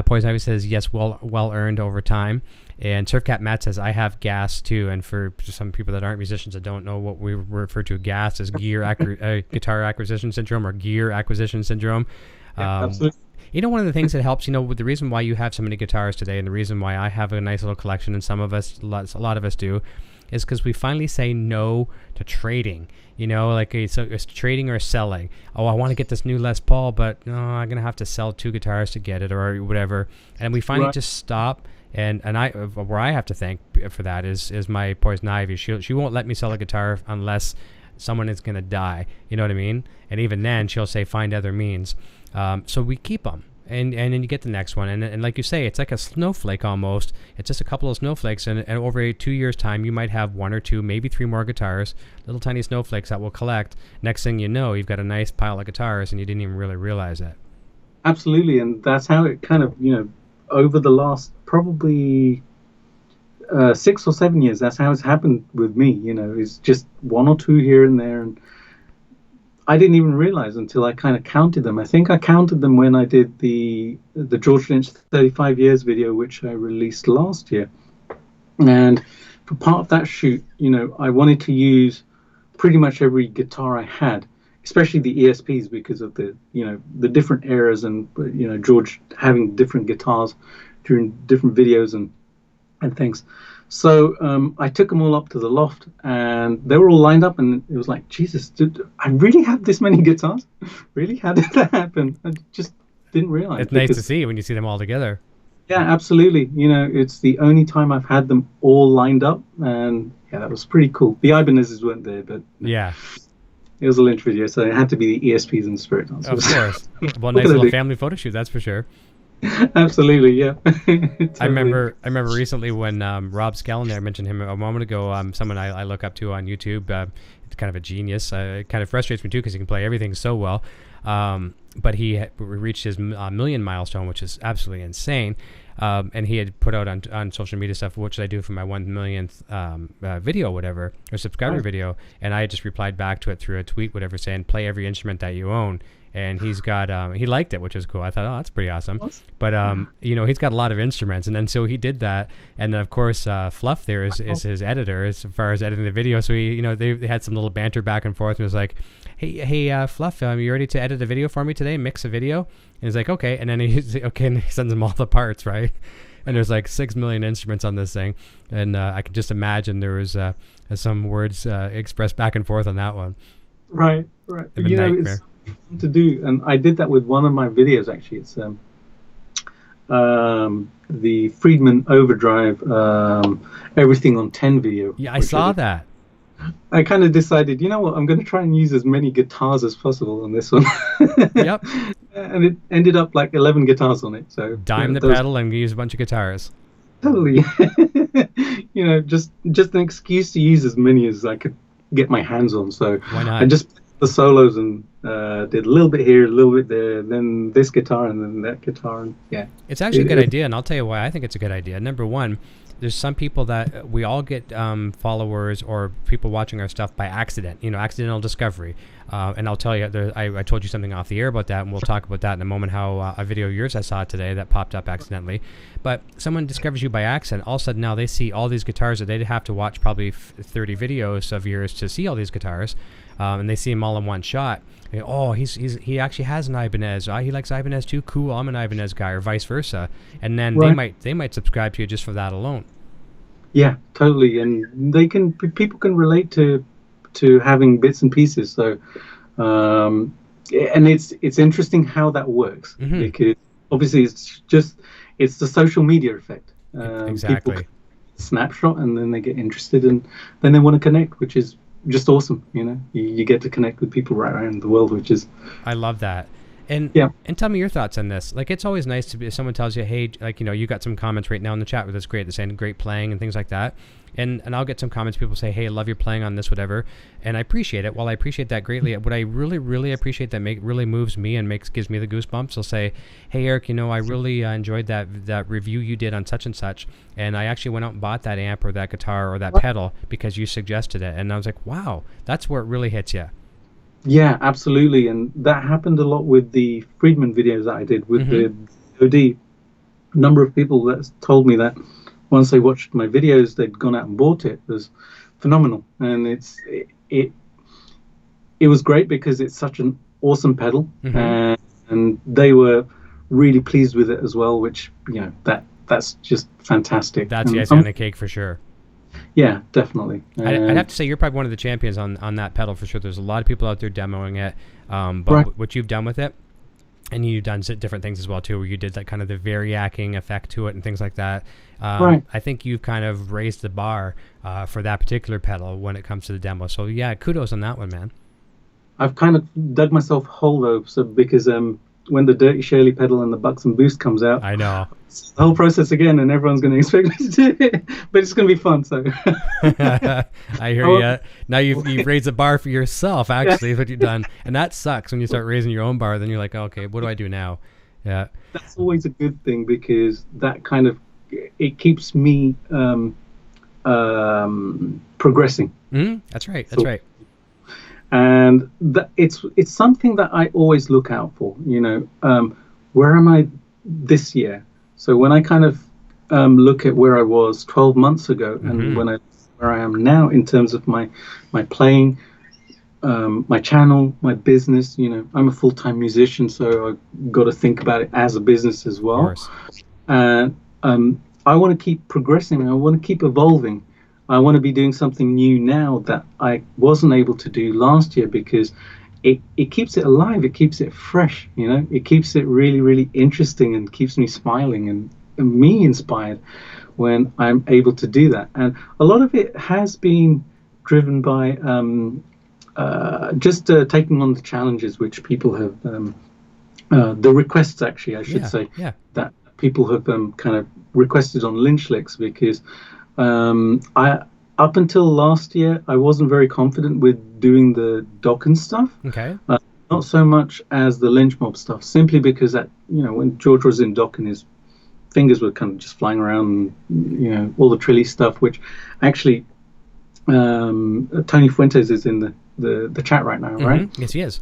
Poison Ivy says, yes, well earned over time. And Surfcat Matt says, I have gas too. And for some people that aren't musicians that don't know what we refer to gas as guitar acquisition syndrome or gear acquisition syndrome. Yeah, absolutely. You know, one of the things that helps, with the reason why you have so many guitars today and the reason why I have a nice little collection and a lot of us do, is because we finally say no to trading. So it's trading or selling. Oh, I want to get this new Les Paul, but no, I'm going to have to sell 2 guitars to get it or whatever. And we finally just stop. And where I have to thank for that is my Poison Ivy. She won't let me sell a guitar unless someone is going to die. You know what I mean? And even then, she'll say, find other means. So we keep them. And then you get the next one. And like you say, it's like a snowflake almost. It's just a couple of snowflakes. And over 2 years' time, you might have 1 or 2, maybe 3 more guitars, little tiny snowflakes that will collect. Next thing you know, you've got a nice pile of guitars and you didn't even really realize it. Absolutely. And that's how it kind of, over the last probably 6 or 7 years, that's how it's happened with me. It's just 1 or 2 here and there. And I didn't even realize until I kind of counted them. I think I counted them when I did the George Lynch 35 years video, which I released last year. And for part of that shoot, I wanted to use pretty much every guitar I had, especially the ESPs, because of the different eras and, George having different guitars during different videos and things. So I took them all up to the loft, and they were all lined up, and it was like, Jesus, did I really have this many guitars? Really? How did that happen? I just didn't realize. It's nice to see when you see them all together. Yeah, absolutely. It's the only time I've had them all lined up, and yeah, that was pretty cool. The Ibanez's weren't there, but yeah. It was a Lynch video, so it had to be the ESPs and Spirit Dancers. Of course. Well, nice little family photo shoot, that's for sure. Absolutely, yeah. Totally. I remember recently when Rob Scallon there, I mentioned him a moment ago, someone I look up to on YouTube. It's kind of a genius. It kind of frustrates me too because he can play everything so well. But he reached his million milestone, which is absolutely insane. And he had put out on social media stuff, what should I do for my 1 millionth video, whatever, or subscriber video. And I just replied back to it through a tweet, whatever, saying, play every instrument that you own. And he's got, he liked it, which was cool. I thought, oh, that's pretty awesome. But, he's got a lot of instruments. And then so he did that. And then, of course, Fluff there is his editor as far as editing the video. So he, they had some little banter back and forth. And it was like, hey, Fluff, you ready to edit a video for me today? Mix a video? And he's like, okay. And then he's like, okay. And he sends him all the parts, right? And there's like 6 million instruments on this thing. And I could just imagine there was some words expressed back and forth on that one. Right. It's fun to do. And I did that with one of my videos, actually. It's the Friedman Overdrive Everything on 10 video. Yeah, I saw that. I kind of decided, you know what, I'm going to try and use as many guitars as possible on this one. Yep. And it ended up like 11 guitars on it. So dime the pedal and use a bunch of guitars. Totally. Just an excuse to use as many as I could get my hands on. So why not? I just the solos and did a little bit here, a little bit there, then this guitar and then that guitar. And yeah. It's actually a good idea, and I'll tell you why I think it's a good idea. Number one, there's some people that we all get followers or people watching our stuff by accident, accidental discovery. And I'll tell you, I told you something off the air about that, and we'll talk about that in a moment, how a video of yours I saw today that popped up accidentally. But someone discovers you by accident. All of a sudden now they see all these guitars that they'd have to watch probably 30 videos of yours to see all these guitars. And they see them all in one shot. They go, oh, he actually has an Ibanez. He likes Ibanez too. Cool, I'm an Ibanez guy, or vice versa. And then they might subscribe to you just for that alone. Yeah, totally. And people can relate to having bits and pieces. So, and it's interesting how that works, because obviously it's the social media effect. People Exactly. snapshot and then they get interested and then they want to connect, which is just awesome. You get to connect with people right around the world, which is, I love that. And yeah. and tell me your thoughts on this. Like, it's always nice to be, if someone tells you, hey, like, you got some comments right now in the chat where that's great. They're saying great playing and things like that. And I'll get some comments. People say, hey, I love your playing on this, whatever. And I appreciate it. While I appreciate that greatly, what I really, really appreciate that really moves me and gives me the goosebumps. They'll say, hey, Eric, I really enjoyed that review you did on such and such. And I actually went out and bought that amp or that guitar or that pedal because you suggested it. And I was like, wow, that's where it really hits you. Yeah, absolutely. And that happened a lot with the Friedman videos that I did with the OD. Number of people that told me that once they watched my videos, they'd gone out and bought it. It was phenomenal. And it was great because it's such an awesome pedal. And they were really pleased with it as well, which, that's just fantastic. That's the icing on the cake for sure. Yeah, definitely. I'd have to say you're probably one of the champions on that pedal for sure. There's a lot of people out there demoing it, but right. What you've done with it, and you've done different things as well too, where you did that kind of the variacing effect to it and things like that. Right. I think you've kind of raised the bar for that particular pedal when it comes to the demo. So yeah, kudos on that one, man. I've kind of dug myself a hole though, so because when the Dirty Shirley pedal and the Buxom Boost comes out, I know it's the whole process again, and everyone's going to expect me to do it, but it's going to be fun. So I hear you. Now you've raised the bar for yourself. Actually, is what you've done, and that sucks when you start raising your own bar. Then you're like, okay, what do I do now? Yeah, that's always a good thing because that kind of it keeps me progressing. That's right. That's right. And it's something that I always look out for. Where am I this year? So when I kind of look at where I was 12 months ago and where I am now in terms of my playing, my channel, my business. I'm a full-time musician, so I've got to think about it as a business as well. Of course. And I want to keep progressing. I want to keep evolving. I want to be doing something new now that I wasn't able to do last year because it keeps it alive. It keeps it fresh. It keeps it really, really interesting and keeps me smiling and me inspired when I'm able to do that. And a lot of it has been driven by just taking on the challenges which people have, the requests actually, I should say, that people have kind of requested on Lynch Lycks because up until last year, I wasn't very confident with doing the Dokken stuff. Okay. Not so much as the Lynch Mob stuff, simply because that when George was in Dokken, his fingers were kind of just flying around, and, all the trilly stuff. Which actually, Tony Fuentes is in the chat right now, right? Yes, he is.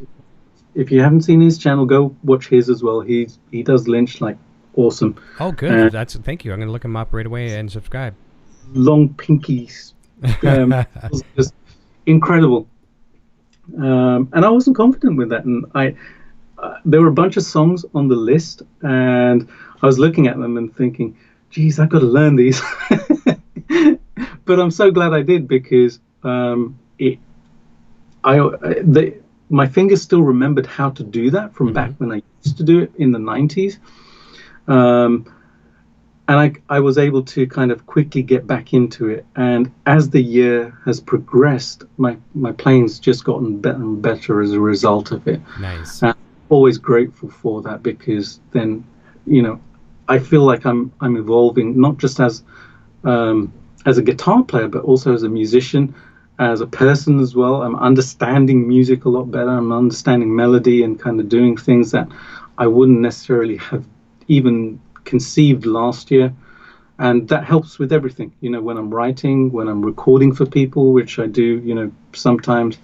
If you haven't seen his channel, go watch his as well. He does Lynch like awesome. Oh, good. Thank you. I'm gonna look him up right away and subscribe. Long pinkies, was just incredible. And I wasn't confident with that, and there were a bunch of songs on the list, and I was looking at them and thinking, geez, I got to learn these. But I'm so glad I did because my fingers still remembered how to do that from back when I used to do it in the 90s. And I was able to kind of quickly get back into it. And as the year has progressed, my playing's just gotten better and better as a result of it. Nice. And I'm always grateful for that because then, I feel like I'm evolving not just as a guitar player, but also as a musician, as a person as well. I'm understanding music a lot better. I'm understanding melody and kind of doing things that I wouldn't necessarily have even conceived last year, and that helps with everything. When I'm writing, when I'm recording for people, which I do, sometimes,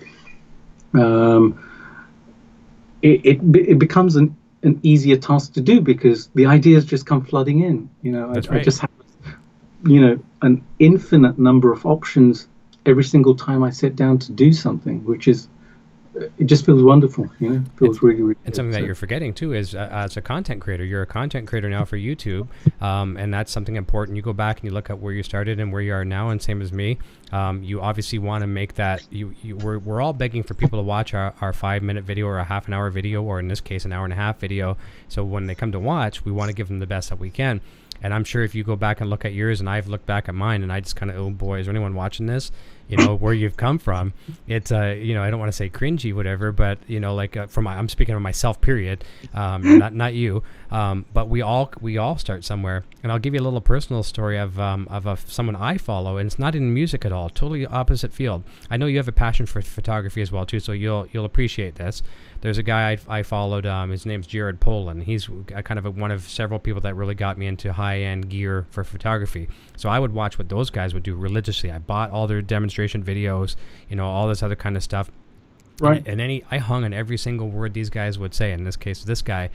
it becomes an easier task to do because the ideas just come flooding in. I just have, an infinite number of options every single time I sit down to do something, which is it just feels wonderful, you know. It feels really, really and good. something that you're forgetting too is as a content creator, you're a content creator now for YouTube, and that's something important. You go back and you look at where you started and where you are now, and same as me, you obviously want to make that. We're all begging for people to watch our 5-minute video or a half an hour video, or in this case an hour and a half video. So when they come to watch, we want to give them the best that we can. And I'm sure if you go back and look at yours, and I've looked back at mine, and I just kind of, oh boy, is there anyone watching this? You know, where you've come from. It's, you know, I don't want to say cringy, whatever, but, you know, like I'm speaking of myself, period, not you. But we all start somewhere. And I'll give you a little personal story of someone I follow, and it's not in music at all, totally opposite field. I know you have a passion for photography as well, too, so you'll appreciate this. There's a guy I followed, his name's Jared Polin. He's kind of one of several people that really got me into high-end gear for photography. So I would watch what those guys would do religiously. I bought all their demonstration videos, you know, all this other kind of stuff. Right. And I hung on every single word these guys would say, in this case, this guy.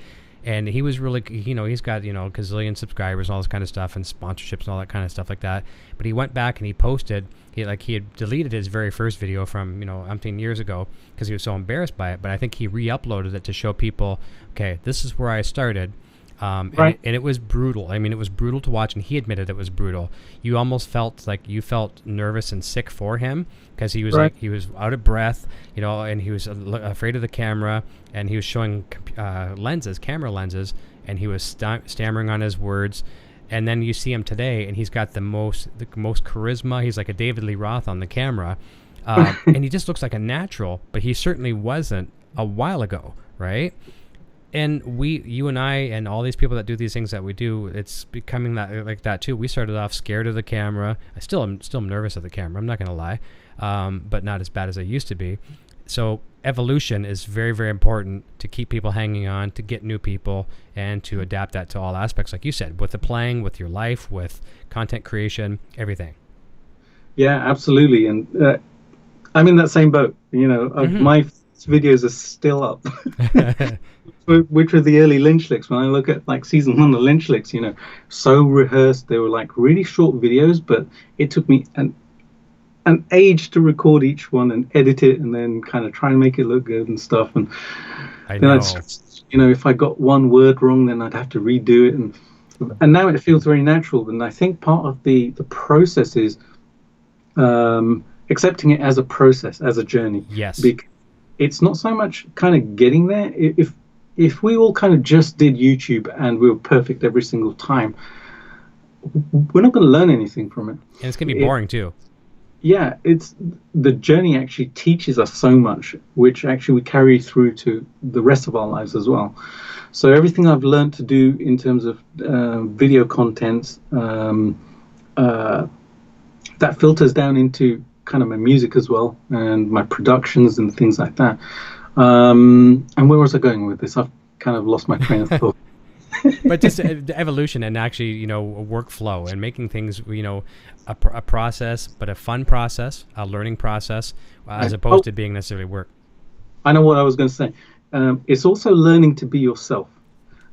And he was really, you know, he's got, you know, gazillion subscribers and all this kind of stuff and sponsorships and all that kind of stuff like that. But he went back and he posted, he had deleted his very first video from, you know, umpteen years ago because he was so embarrassed by it. But I think he re-uploaded it to show people, okay, this is where I started. Right. And it was brutal. I mean, it was brutal to watch, and he admitted it was brutal. You almost felt like you felt nervous and sick for him because he was Right. like, he was out of breath, you know, and he was afraid of the camera, and he was showing camera lenses, and he was stammering on his words. And then you see him today, and he's got the most charisma. He's like a David Lee Roth on the camera, and he just looks like a natural. But he certainly wasn't a while ago, right? And you and I and all these people that do these things that we do, it's becoming that like that too. We started off scared of the camera. I still am nervous of the camera. I'm not going to lie, but not as bad as I used to be. So evolution is very, very important to keep people hanging on, to get new people, and to adapt that to all aspects, like you said, with the playing, with your life, with content creation, everything. Yeah, absolutely. And I'm in that same boat. You know, my videos are still up, which were the early Lynch Lycks. When I look at like season 1 of Lynch Lycks, you know, so rehearsed. They were like really short videos, but it took me an age to record each one and edit it, and then kind of try and make it look good and stuff. And then I'd, you know, if I got one word wrong, then I'd have to redo it. And now it feels very natural. And I think part of the process is accepting it as a process, as a journey. Yes. Because it's not so much kind of getting there. If we all kind of just did YouTube and we were perfect every single time, we're not going to learn anything from it. And it's going to be boring too. Yeah, it's the journey actually teaches us so much, which actually we carry through to the rest of our lives as well. So everything I've learned to do in terms of video content, that filters down into kind of my music as well, and my productions and things like that. And where was I going with this? I've kind of lost my train of thought. But just the evolution and actually, you know, a workflow and making things, you know, a process, but a fun process, a learning process, as opposed to being necessarily work. I know what I was going to say. It's also learning to be yourself.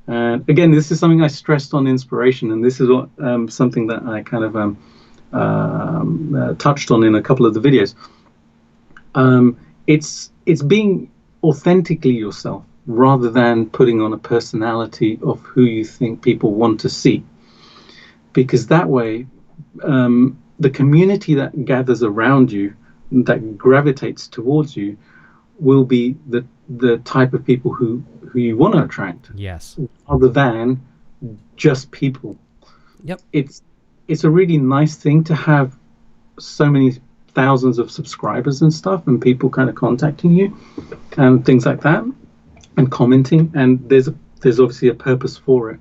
And again, this is something I stressed on inspiration, and this is what something that I kind of touched on in a couple of the videos. It's being authentically yourself, rather than putting on a personality of who you think people want to see. Because that way, the community that gathers around you, that gravitates towards you, will be the type of people who you want to attract. Yes. Rather than just people. Yep. It's a really nice thing to have so many thousands of subscribers and stuff, and people kind of contacting you and things like that, and commenting, and there's obviously a purpose for it.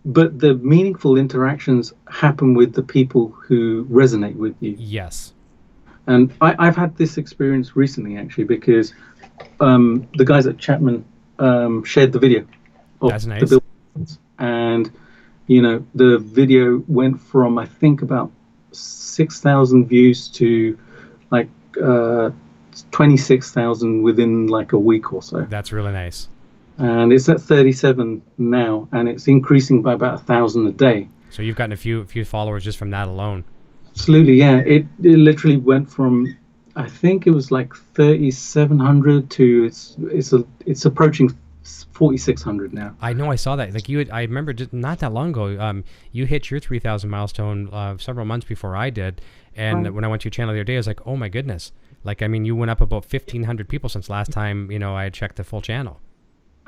But the meaningful interactions happen with the people who resonate with you. Yes. And I've had this experience recently, actually, because the guys at Chapman shared the video of That's nice. the billboards, and you know, the video went from I think about 6,000 views to like 26,000 within like a week or so. That's really nice. And it's at 37 now, and it's increasing by about 1,000 a day. So you've gotten a few followers just from that alone. Absolutely, yeah. It literally went from I think it was like 3,700 to it's approaching 4,600 now. I know, I saw that. Like I remember just not that long ago. You hit your 3,000 milestone several months before I did, and Right. when I went to your channel the other day, I was like, oh my goodness! Like, I mean, you went up about 1,500 people since last time I had checked the full channel.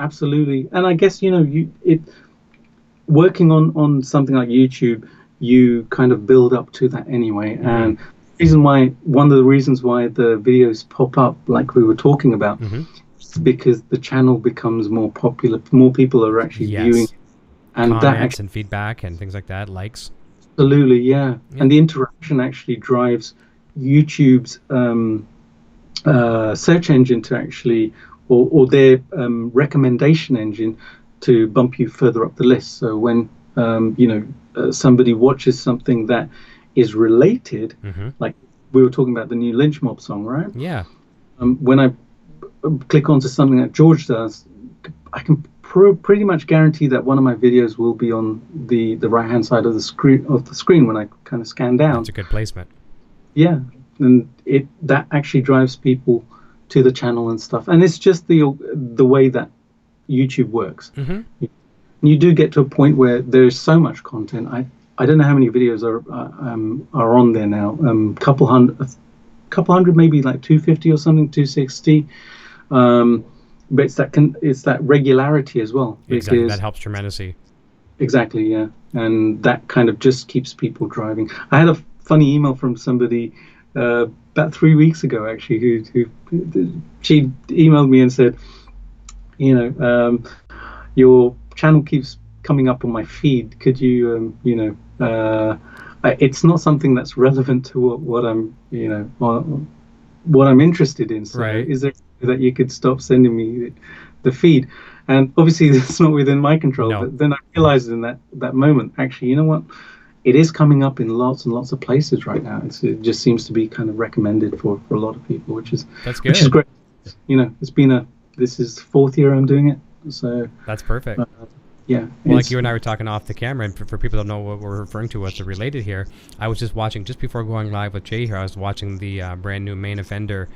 Absolutely, and I guess working on something like YouTube, you kind of build up to that anyway. Mm-hmm. And one of the reasons why the videos pop up, like we were talking about, Mm-hmm. is because the channel becomes more popular, more people are actually viewing, and that Comments and feedback and things like that, likes. absolutely, yeah. And the interaction actually drives YouTube's search engine to actually, or their recommendation engine to bump you further up the list. So when somebody watches something that is related, like we were talking about the new Lynch Mob song, right? Yeah. When I click onto something that George does, I can pretty much guarantee that one of my videos will be on the right hand side of the screen when I kind of scan down. That's a good placement. Yeah, and that actually drives people to the channel and stuff. And it's just the way that YouTube works. Mm-hmm. You do get to a point where there's so much content. I don't know how many videos are on there now. Couple hundred, maybe like 250 or something, 260. But it's that regularity as well. Exactly, that helps tremendously. Exactly, yeah, and that kind of just keeps people driving. I had a funny email from somebody about 3 weeks ago, actually, who she emailed me and said, your channel keeps coming up on my feed. Could you, it's not something that's relevant to what I'm, what I'm interested in. So right. Is there that you could stop sending me the feed? And obviously, it's not within my control. No. But then I realized in that moment, actually, you know what? It is coming up in lots and lots of places right now. It just seems to be kind of recommended for a lot of people, which is great. This is the 4th year I'm doing it, so that's perfect. Yeah. Well, like you and I were talking off the camera, and for people that don't know what we're referring to, what's related here, I was just watching, just before going live with Jay here, I was watching the brand new Main Offender.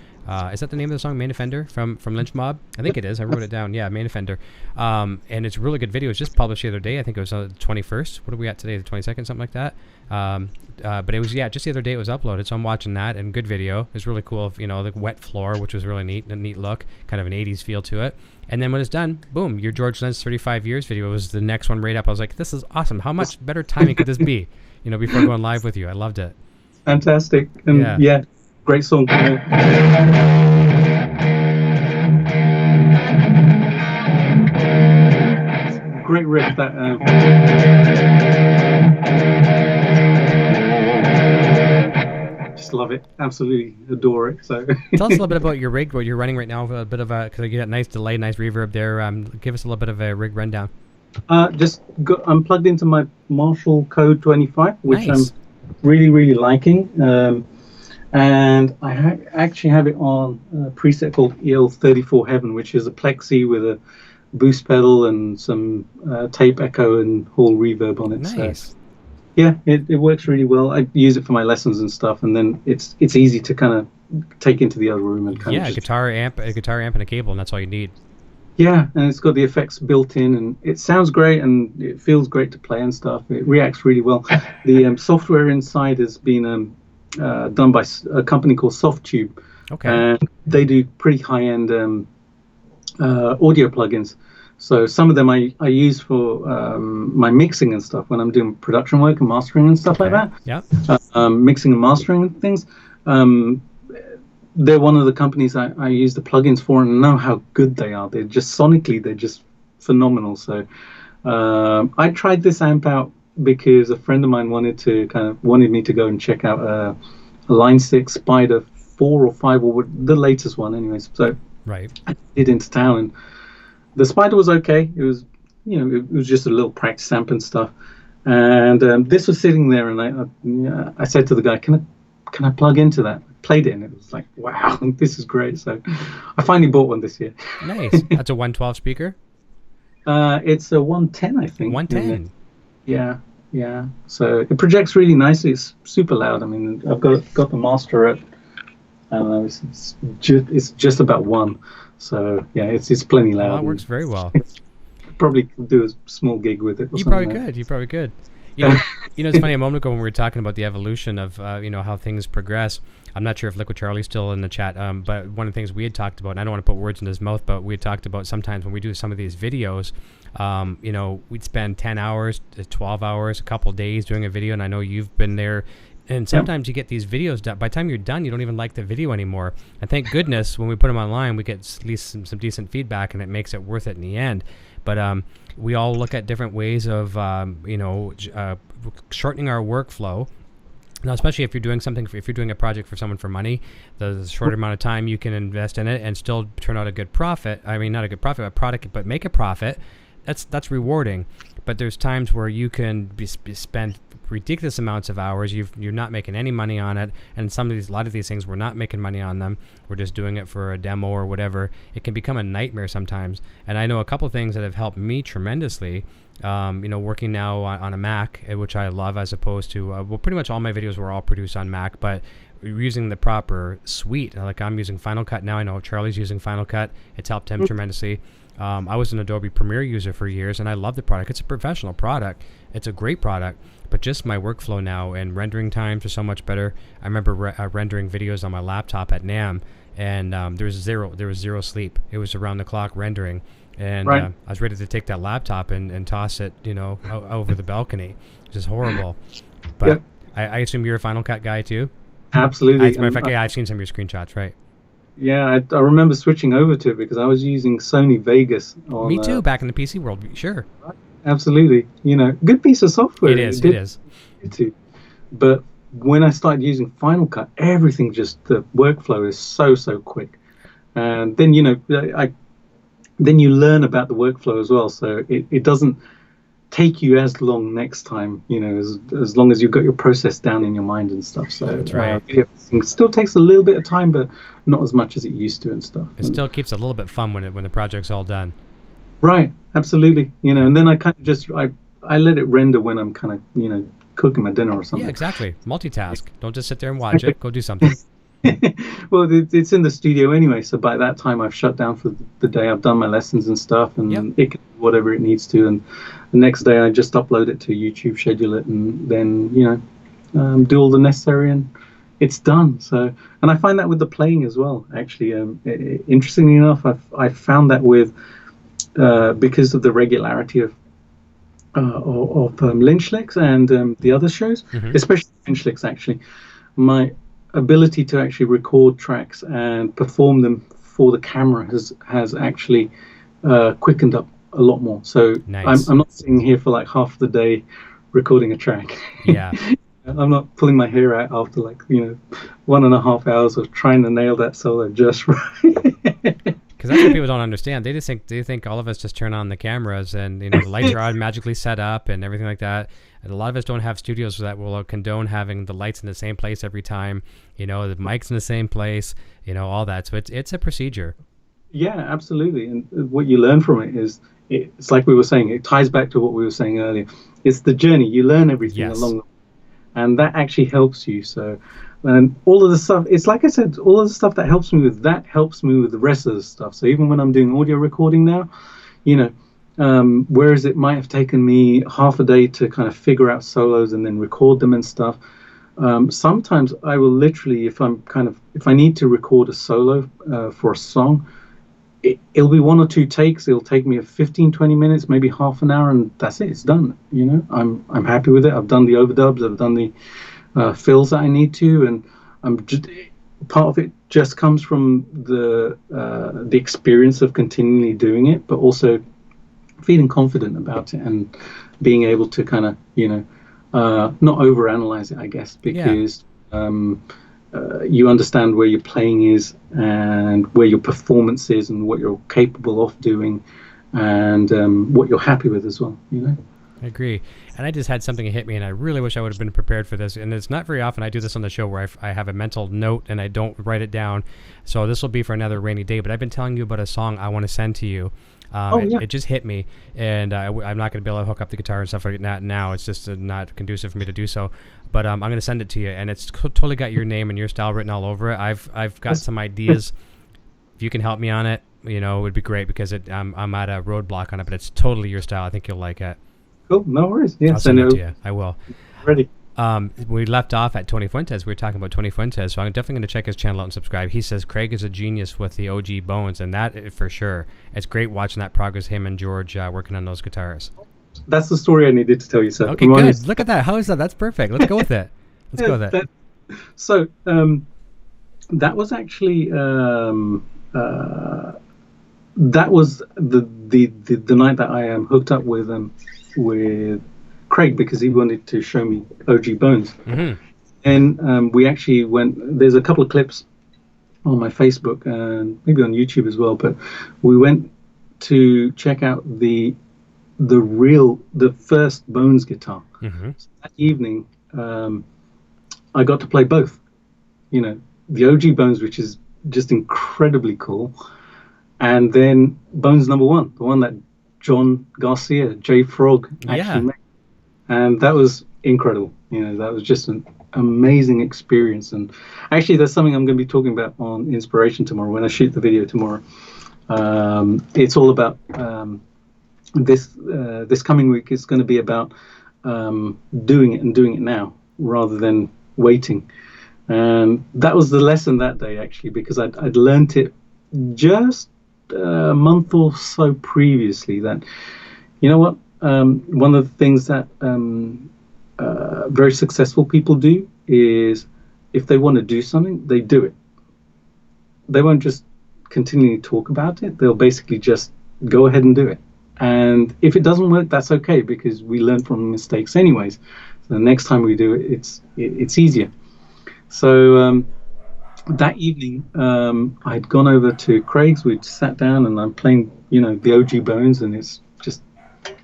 Is that the name of the song, Main Offender, from Lynch Mob? I think it is. I wrote it down. Yeah, Main Offender. And it's a really good video. It was just published the other day. I think it was on the 21st. What are we at today? The 22nd, something like that. But it was, just the other day it was uploaded. So I'm watching that, and good video. It was really cool. The wet floor, which was really neat, a neat look, kind of an 80s feel to it. And then when it's done, boom, your George Lentz 35 years video was the next one right up. I was like, this is awesome. How much better timing could this be? Before going live with you. I loved it. Fantastic. And yeah, great song. Great riff. Just love it. Absolutely adore it. So tell us a little bit about your rig, what you're running right now. A bit of because you got nice delay, nice reverb there. Give us a little bit of a rig rundown. I'm plugged into my Marshall Code 25, which nice. I'm really, really liking. And I actually have it on a preset called EL34 Heaven, which is a plexi with a boost pedal and some tape echo and hall reverb on it. Nice. So, yeah, it works really well. I use it for my lessons and stuff, and then it's easy to kind of take into the other room and kind of a guitar amp and a cable, and that's all you need. Yeah, and it's got the effects built in, and it sounds great, and it feels great to play and stuff. It reacts really well. The software inside has been done by a company called Softtube. Okay. And they do pretty high-end audio plugins. So some of them I use for my mixing and stuff when I'm doing production work and mastering and stuff like that. Yeah. Mixing and mastering and things. They're one of the companies I use the plugins for and know how good they are. They're just sonically, they're just phenomenal. So I tried this amp out because a friend of mine wanted me to go and check out a Line 6 Spider 4 or 5 or the latest one anyways. So right. I did into town, and the Spider was okay. It was, it was just a little practice amp and stuff. And this was sitting there, and I said to the guy, can I plug into that? Played it, and it was like, wow, this is great. So I finally bought one this year. Nice. That's a 112 speaker? It's a 110, I think. 110. Yeah. So it projects really nicely. It's super loud. I mean, I've got the master at I don't know, it's just about one. So yeah, it's plenty loud. Well, that works very well. Probably could do a small gig with it. You probably could. You know, it's funny. A moment ago when we were talking about the evolution of how things progress. I'm not sure if Liquid Charlie's still in the chat, but one of the things we had talked about, and I don't want to put words in his mouth, but we had talked about sometimes when we do some of these videos, we'd spend 10 hours, 12 hours, a couple days doing a video, and I know you've been there. And sometimes you get these videos done. By the time you're done, you don't even like the video anymore. And thank goodness when we put them online, we get at least some decent feedback, and it makes it worth it in the end. But we all look at different ways of, shortening our workflow. Now, especially if you're doing a project for someone for money, the shorter amount of time you can invest in it and still turn out a good profit. I mean, not a good profit, but make a profit. That's rewarding. But there's times where you can spend ridiculous amounts of hours. You're not making any money on it, and a lot of these things we're not making money on them. We're just doing it for a demo or whatever. It can become a nightmare sometimes. And I know a couple things that have helped me tremendously. Working now on a Mac, which I love, as opposed to pretty much all my videos were all produced on Mac, but using the proper suite. Like I'm using Final Cut now. I know Charlie's using Final Cut. It's helped him tremendously. I was an Adobe Premiere user for years, and I love the product. It's a professional product. It's a great product, but just my workflow now and rendering times are so much better. I remember rendering videos on my laptop at NAMM, and there was zero sleep. It was around the clock rendering, and I was ready to take that laptop and toss it, over the balcony. It's just horrible. But I assume you're a Final Cut guy too. Absolutely. As a matter of fact, I've seen some of your screenshots, right? Yeah, I remember switching over to it because I was using Sony Vegas. Me too, back in the PC world, sure. Absolutely. Good piece of software. It is. But when I started using Final Cut, everything the workflow is so quick. And then, then you learn about the workflow as well. So it doesn't take you as long next time, as long as you've got your process down in your mind and stuff. So that's right. It still takes a little bit of time, but not as much as it used to and stuff. It still keeps a little bit fun when the project's all done. Right, absolutely. And then I kind of I let it render when I'm kind of, cooking my dinner or something. Yeah, exactly. Multitask. Don't just sit there and watch it. Go do something. Well, it's in the studio anyway, so by that time I've shut down for the day. I've done my lessons and stuff, and it can do whatever it needs to. And the next day I just upload it to YouTube, schedule it, and then do all the necessary, and it's done. So, and I find that with the playing as well. Actually, interestingly enough, I found that with because of the regularity of Lynch Lycks and the other shows, especially Lynch Lycks. Actually, my ability to actually record tracks and perform them for the camera has actually quickened up a lot more. So nice. I'm not sitting here for like half the day recording a track. Yeah. I'm not pulling my hair out after 1.5 hours of trying to nail that solo just right. Because that's what people don't understand. They think all of us just turn on the cameras and the lights are automatically set up and everything like that. And a lot of us don't have studios that will condone having the lights in the same place every time. The mic's in the same place. All that. So it's a procedure. Yeah, absolutely. And what you learn from it is it's like we were saying. It ties back to what we were saying earlier. It's the journey. You learn everything along the way, and that actually helps you. So. And all of the stuff, it's like I said, all of the stuff that helps me with the rest of the stuff. So even when I'm doing audio recording now, whereas it might have taken me half a day to kind of figure out solos and then record them and stuff, sometimes I will literally, if I need to record a solo for a song, it'll be 1 or 2 takes. It'll take me 15-20 minutes, maybe half an hour, and that's it. It's done. I'm happy with it. I've done the overdubs. I've done the fills that I need to, and I'm just part of it just comes from the experience of continually doing it, but also feeling confident about it and being able to kind of not overanalyze it, I guess, because you understand where your playing is and where your performance is and what you're capable of doing and what you're happy with as well. I agree. And I just had something hit me, and I really wish I would have been prepared for this. And it's not very often I do this on the show where I have a mental note and I don't write it down. So this will be for another rainy day. But I've been telling you about a song I want to send to you. It just hit me, and I'm not going to be able to hook up the guitar and stuff like that now. It's just not conducive for me to do so. But I'm going to send it to you, and it's totally got your name and your style written all over it. I've got some ideas. If you can help me on it, it would be great, because I'm at a roadblock on it, but it's totally your style. I think you'll like it. Cool, no worries. Yeah, I'll send it to you. I will. Ready. We left off at Tony Fuentes. We were talking about Tony Fuentes, so I'm definitely going to check his channel out and subscribe. He says Craig is a genius with the OG bones, and that for sure. It's great watching that progress, him and George working on those guitars. That's the story I needed to tell you, sir. Okay, good. Look at that. How is that? That's perfect. Let's go with it. Let's go with it. So that was actually that was the night that I hooked up with Craig, because he wanted to show me OG Bones. Mm-hmm. And we actually went, there's a couple of clips on my Facebook and maybe on YouTube as well, but we went to check out the first Bones guitar. Mm-hmm. So that evening, I got to play both. The OG Bones, which is just incredibly cool, and then Bones #1, the one that John Garcia, J Frog, actually made. And that was incredible. That was just an amazing experience. And actually, there's something I'm going to be talking about on Inspiration tomorrow when I shoot the video tomorrow. It's all about this coming week is going to be about doing it now rather than waiting. And that was the lesson that day, actually, because I'd learned it just a month or so previously that, what, one of the things that very successful people do is, if they want to do something, they do it. They won't just continually talk about it. They'll basically just go ahead and do it. And if it doesn't work, that's okay, because we learn from mistakes anyways. So the next time we do it, it's easier. So that evening, I'd gone over to Craig's. We'd sat down, and I'm playing, the OG Bones, and it's just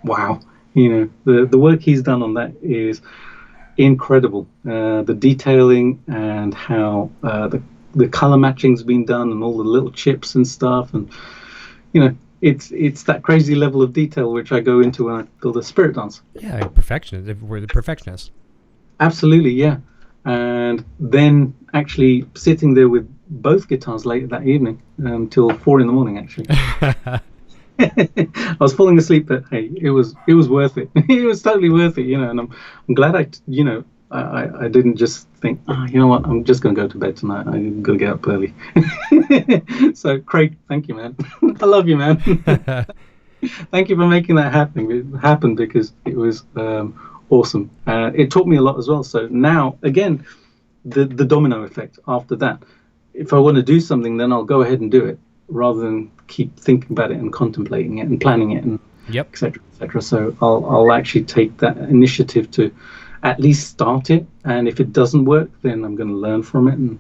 wow. The work he's done on that is incredible. The detailing and how the color matching's been done, and all the little chips and stuff, and it's that crazy level of detail which I go into when I build a spirit dance. Yeah, perfectionist. We're the perfectionists. Absolutely, yeah. And then actually sitting there with both guitars later that evening until 4 a.m. actually. I was falling asleep, but hey, it was worth it. It was totally worth it, and I'm glad I didn't just think, you know what, I'm just going to go to bed tonight. I'm going to get up early. So, Craig, thank you, man. I love you, man. Thank you for making that happen, because it was awesome. It taught me a lot as well. So now, again, the domino effect after that. If I want to do something, then I'll go ahead and do it, rather than keep thinking about it and contemplating it and planning it, and et cetera, et cetera. So I'll actually take that initiative to at least start it, and if it doesn't work, then I'm going to learn from it and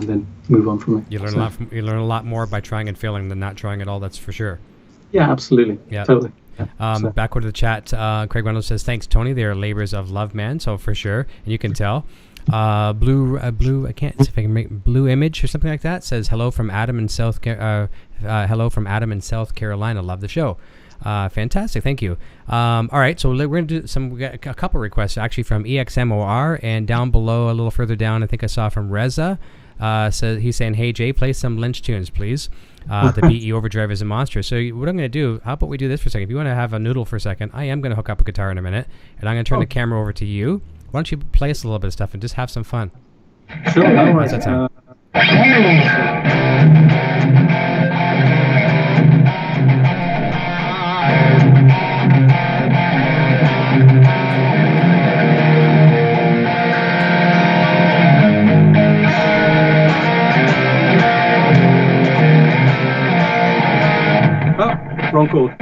then move on from it. You learn a lot more by trying and failing than not trying at all. That's for sure. Yeah, absolutely. Yeah, totally. Backward to the chat, Craig Reynolds says, "Thanks, Tony. They are labors of love, man." So for sure, and you can tell. Blue. I can't see if I can make Blue Image or something like that. Says hello from Adam in South Carolina. Love the show. Fantastic, thank you. All right, so we're gonna do we got a couple requests actually from EXMOR, and down below a little further down, I think I saw from Reza. So he's saying, "Hey Jay, play some Lynch tunes, please." The BE Overdrive is a monster. So what I'm going to do, how about we do this for a second? If you want to have a noodle for a second, I am going to hook up a guitar in a minute, and I'm going to turn the camera over to you. Why don't you play us a little bit of stuff and just have some fun? Sure. How does that sound? Wrong chord.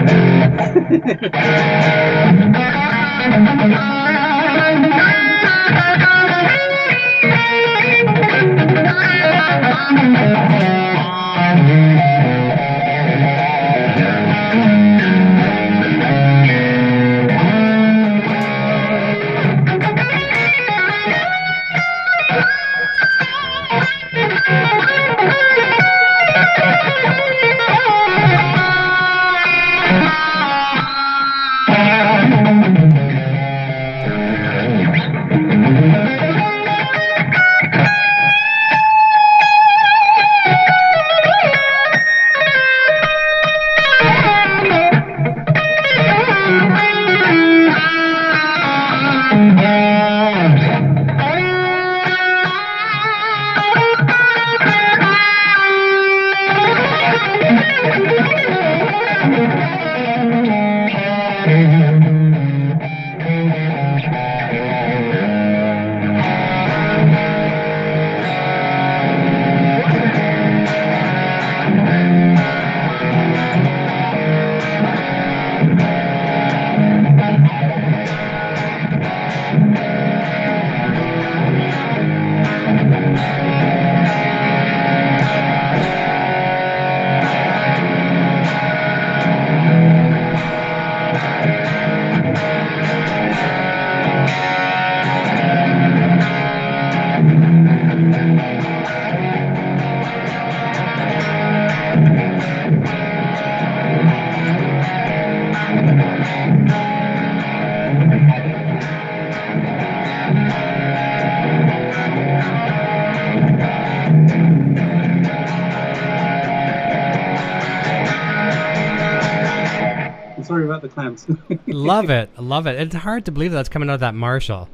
Sorry about the clams. Love it. It's hard to believe that's coming out of that Marshall.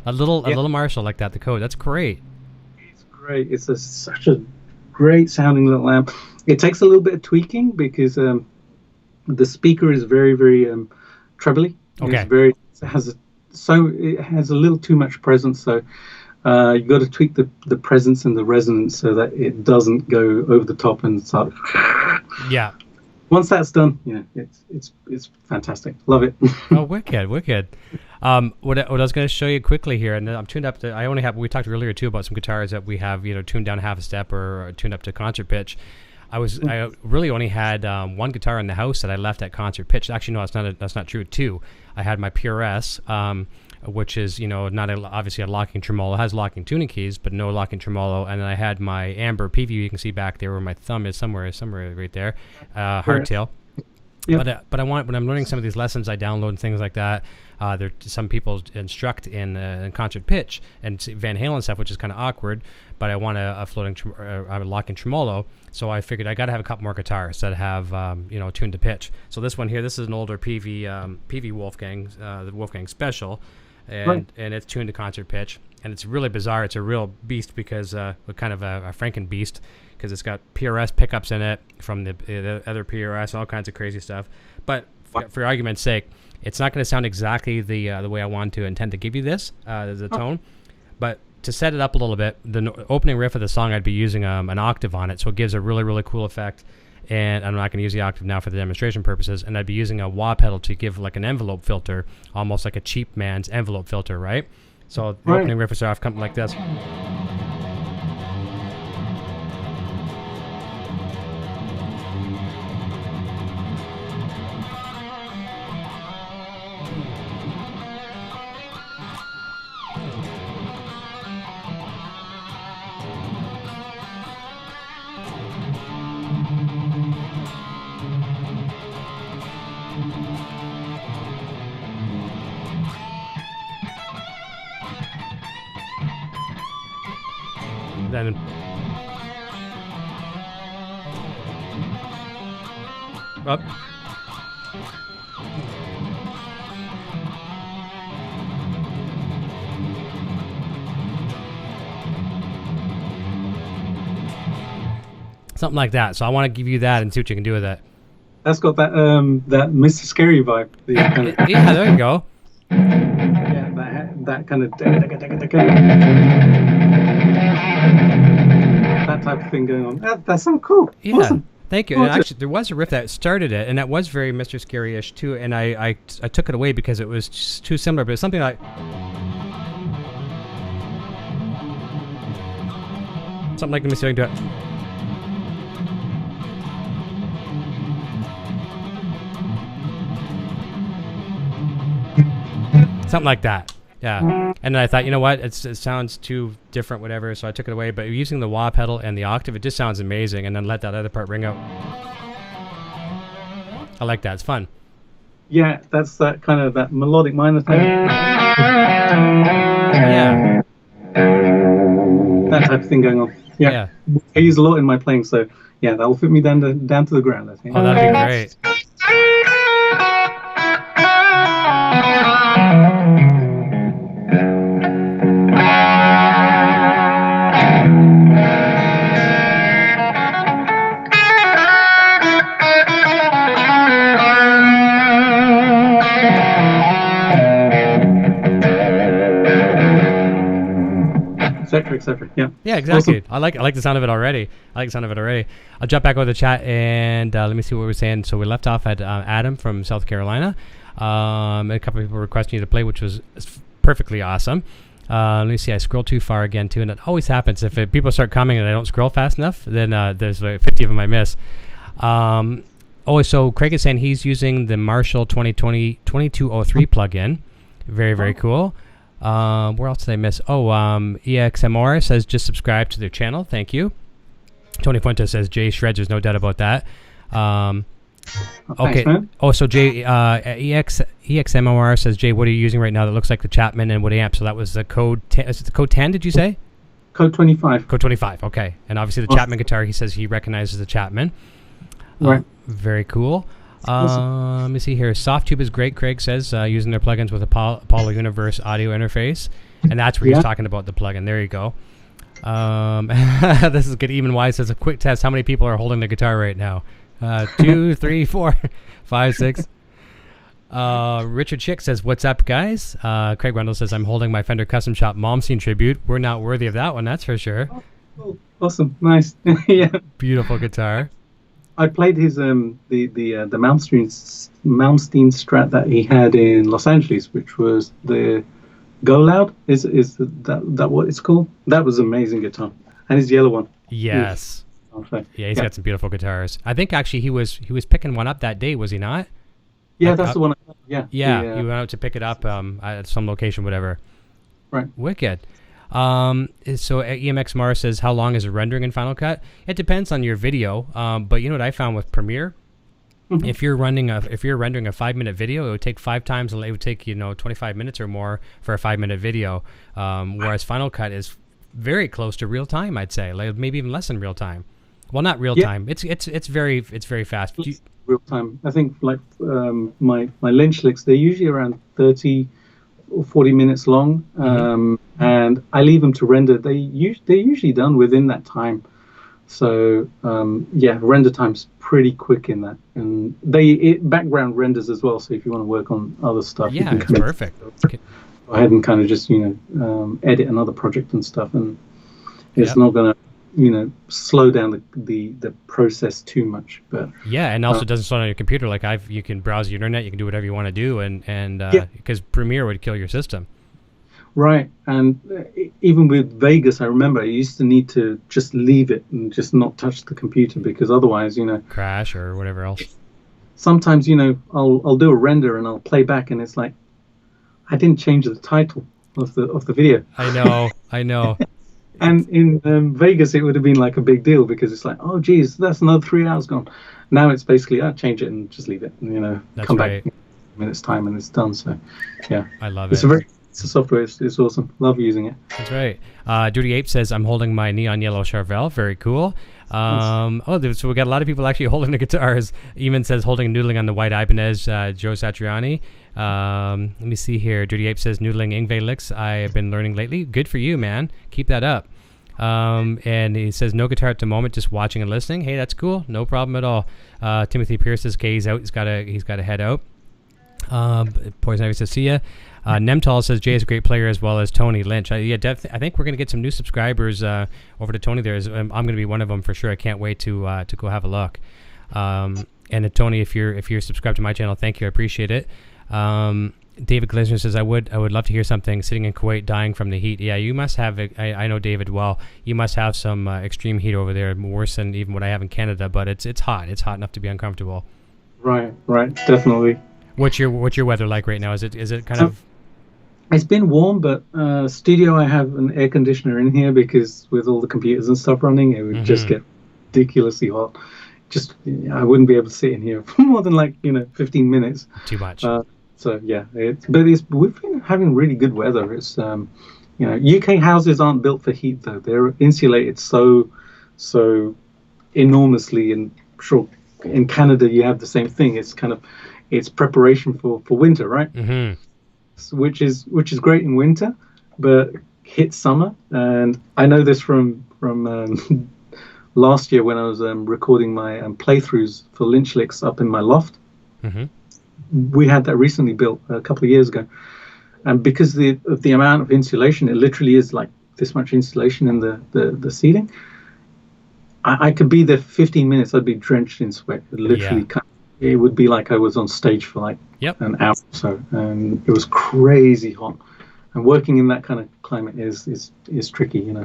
A little Marshall like that, the code. That's great. It's great. It's such a great sounding little amp. It takes a little bit of tweaking because the speaker is very, very trebly. Okay. It has a little too much presence, so you got to tweak the presence and the resonance so that it doesn't go over the top and start. Yeah. Once that's done, it's fantastic. Love it. Oh, wicked. What I was going to show you quickly here, and I'm tuned up to. We talked earlier too about some guitars that we have, tuned down half a step or tuned up to concert pitch. I really only had one guitar in the house that I left at concert pitch. Actually, no, that's not true. Two. I had my PRS, which is obviously a locking tremolo. It has locking tuning keys, but no locking tremolo. And then I had my amber PV. You can see back there where my thumb is, somewhere right there. Hardtail. Yep. But I want, when I'm learning some of these lessons, I download and things like that. Some people instruct in concert pitch and Van Halen stuff, which is kind of awkward. But I want a floating, a locking tremolo. So I figured I got to have a couple more guitars that have tuned to pitch. So this one here, this is an older PV Wolfgang, the Wolfgang Special, and it's tuned to concert pitch. And it's really bizarre. It's a real beast because kind of a Franken beast. Because it's got PRS pickups in it from the other PRS, all kinds of crazy stuff. But for argument's sake, it's not going to sound exactly the way I want to intend to give you this, the tone. But to set it up a little bit, the opening riff of the song, I'd be using an octave on it, so it gives a really, really cool effect. And I'm not going to use the octave now for the demonstration purposes. And I'd be using a wah pedal to give like an envelope filter, almost like a cheap man's envelope filter, right? So the opening riff is off, something like this. Then up. Something like that. So I want to give you that and see what you can do with it. That's got that that Mr. Scary vibe. Yeah, there you go. Yeah, that kind of that type of thing going on. That's so cool. Yeah, awesome. Thank you. And actually, there was a riff that started it, and that was very Mr. Scary-ish too. And I took it away because it was just too similar. But it's something like let me see if I can do it. Something like that. Yeah. And then I thought, you know what? It sounds too different, whatever. So I took it away. But using the wah pedal and the octave, it just sounds amazing. And then let that other part ring out. I like that. It's fun. Yeah, that's that kind of that melodic minor thing. Yeah. That type of thing going on. Yeah. I use a lot in my playing, so yeah, that will fit me down to the ground, I think. Oh, that'd be great. Etc. Yeah, exactly. Awesome. I like the sound of it already. I'll jump back over the chat and let me see what we're saying. So we left off at Adam from South Carolina. And a couple of people requesting you to play, which was perfectly awesome. Let me see. I scrolled too far again too, and it always happens if people start coming and I don't scroll fast enough. Then there's like 50 of them I miss. So Craig is saying he's using the Marshall 2203 plugin. Very, very cool. Where else did I miss? EXMR says just subscribe to their channel. Thank you. Tony Fuentes says Jay shreds. There's no doubt about that. Okay. Thanks, man. Oh, so Jay, EXMOR says, Jay, what are you using right now that looks like the Chapman and what amp? So that was the code 10. Is it the code 10, did you say? Code 25. Code 25, okay. And obviously the Chapman guitar, he says he recognizes the Chapman. Right. Very cool. Awesome. Let me see here. Soft Tube is great, Craig says, using their plugins with Apollo Universe audio interface. And that's where he's talking about the plugin. There you go. This is good. Even Wise says, a quick test. How many people are holding the guitar right now? 2, 3, 4, 5, 6. Richard Chick says, what's up, guys? Craig Rundle says, I'm holding my Fender Custom Shop Mom Scene tribute. We're not worthy of that one, that's for sure. Oh, cool. Awesome. Nice. Yeah. Beautiful guitar. I played his the Malmsteen Strat that he had in Los Angeles, which was the Go Loud. Is that what it's called? That was an amazing guitar, and his yellow one. Yes. Yeah, he's got some beautiful guitars. I think actually he was picking one up that day, was he not? Yeah, that's the one. Yeah. He went out to pick it up at some location, whatever. Right. Wicked. So EMX Mars says, how long is a rendering in Final Cut? It depends on your video, but you know what I found with Premiere? Mm-hmm. If you're rendering a 5-minute video, it would take 5 times. It would take 25 minutes or more for a 5-minute video, whereas Final Cut is very close to real time. I'd say, like maybe even less than real time. Well, not real time. It's very fast. Real time. I think like my Lynch Lycks, they're usually around 30 or 40 minutes long, and I leave them to render. They're usually done within that time. So render time's pretty quick in that, and background renders as well. So if you want to work on other stuff, yeah, it's perfect. Go ahead and kind of just edit another project and stuff, and it's not gonna slow down the process too much. But and also it doesn't slow down your computer. Like you can browse the internet, you can do whatever you want to do, and because Premiere would kill your system. Right, and even with Vegas, I remember I used to need to just leave it and just not touch the computer, because otherwise, crash or whatever else. Sometimes, I'll do a render and I'll play back, and it's like I didn't change the title of the video. I know. And in Vegas, it would have been like a big deal, because it's like, oh, geez, that's another 3 hours gone. Now it's basically, change it and just leave it, and come back in a minute's time and it's done. So, yeah, I love it. It's a software. It's awesome. Love using it. That's right. Duty Ape says, I'm holding my neon yellow Charvel. Very cool. So we got a lot of people actually holding the guitars. Eamon says holding noodling on the white Ibanez. Joe Satriani. Let me see here. Duty Ape says noodling Ingve licks. I have been learning lately. Good for you, man. Keep that up. And he says no guitar at the moment, just watching and listening. Hey, that's cool. No problem at all. Timothy Pierce says, okay, he's out. He's got to head out. Poison Ivy says, see ya. Nemtal says Jay is a great player, as well as Tony Lynch. I think we're going to get some new subscribers over to Tony there. I'm going to be one of them for sure. I can't wait to go have a look. And Tony, if you're subscribed to my channel, thank you. I appreciate it. David Glisner says, I would love to hear something. Sitting in Kuwait, dying from the heat. Yeah, you must have. I know David well. You must have some extreme heat over there, worse than even what I have in Canada. But it's hot. It's hot enough to be uncomfortable. Right, definitely. What's your weather like right now? Is it kind of? It's been warm, but studio, I have an air conditioner in here, because with all the computers and stuff running, it would just get ridiculously hot. I wouldn't be able to sit in here for more than 15 minutes. Too much. So yeah, we've been having really good weather. It's UK houses aren't built for heat though. They're insulated so enormously, and sure in Canada you have the same thing. It's preparation for winter, right? Mm-hmm. Which is great in winter, but hit summer, and I know this from last year when I was recording my playthroughs for Lynch Lycks up in my loft. Mm-hmm. We had that recently built a couple of years ago, and because of the amount of insulation, it literally is like this much insulation in the ceiling. I could be there 15 minutes, I'd be drenched in sweat. Literally, it would be like I was on stage for an hour or so, and it was crazy hot. And working in that kind of climate is tricky,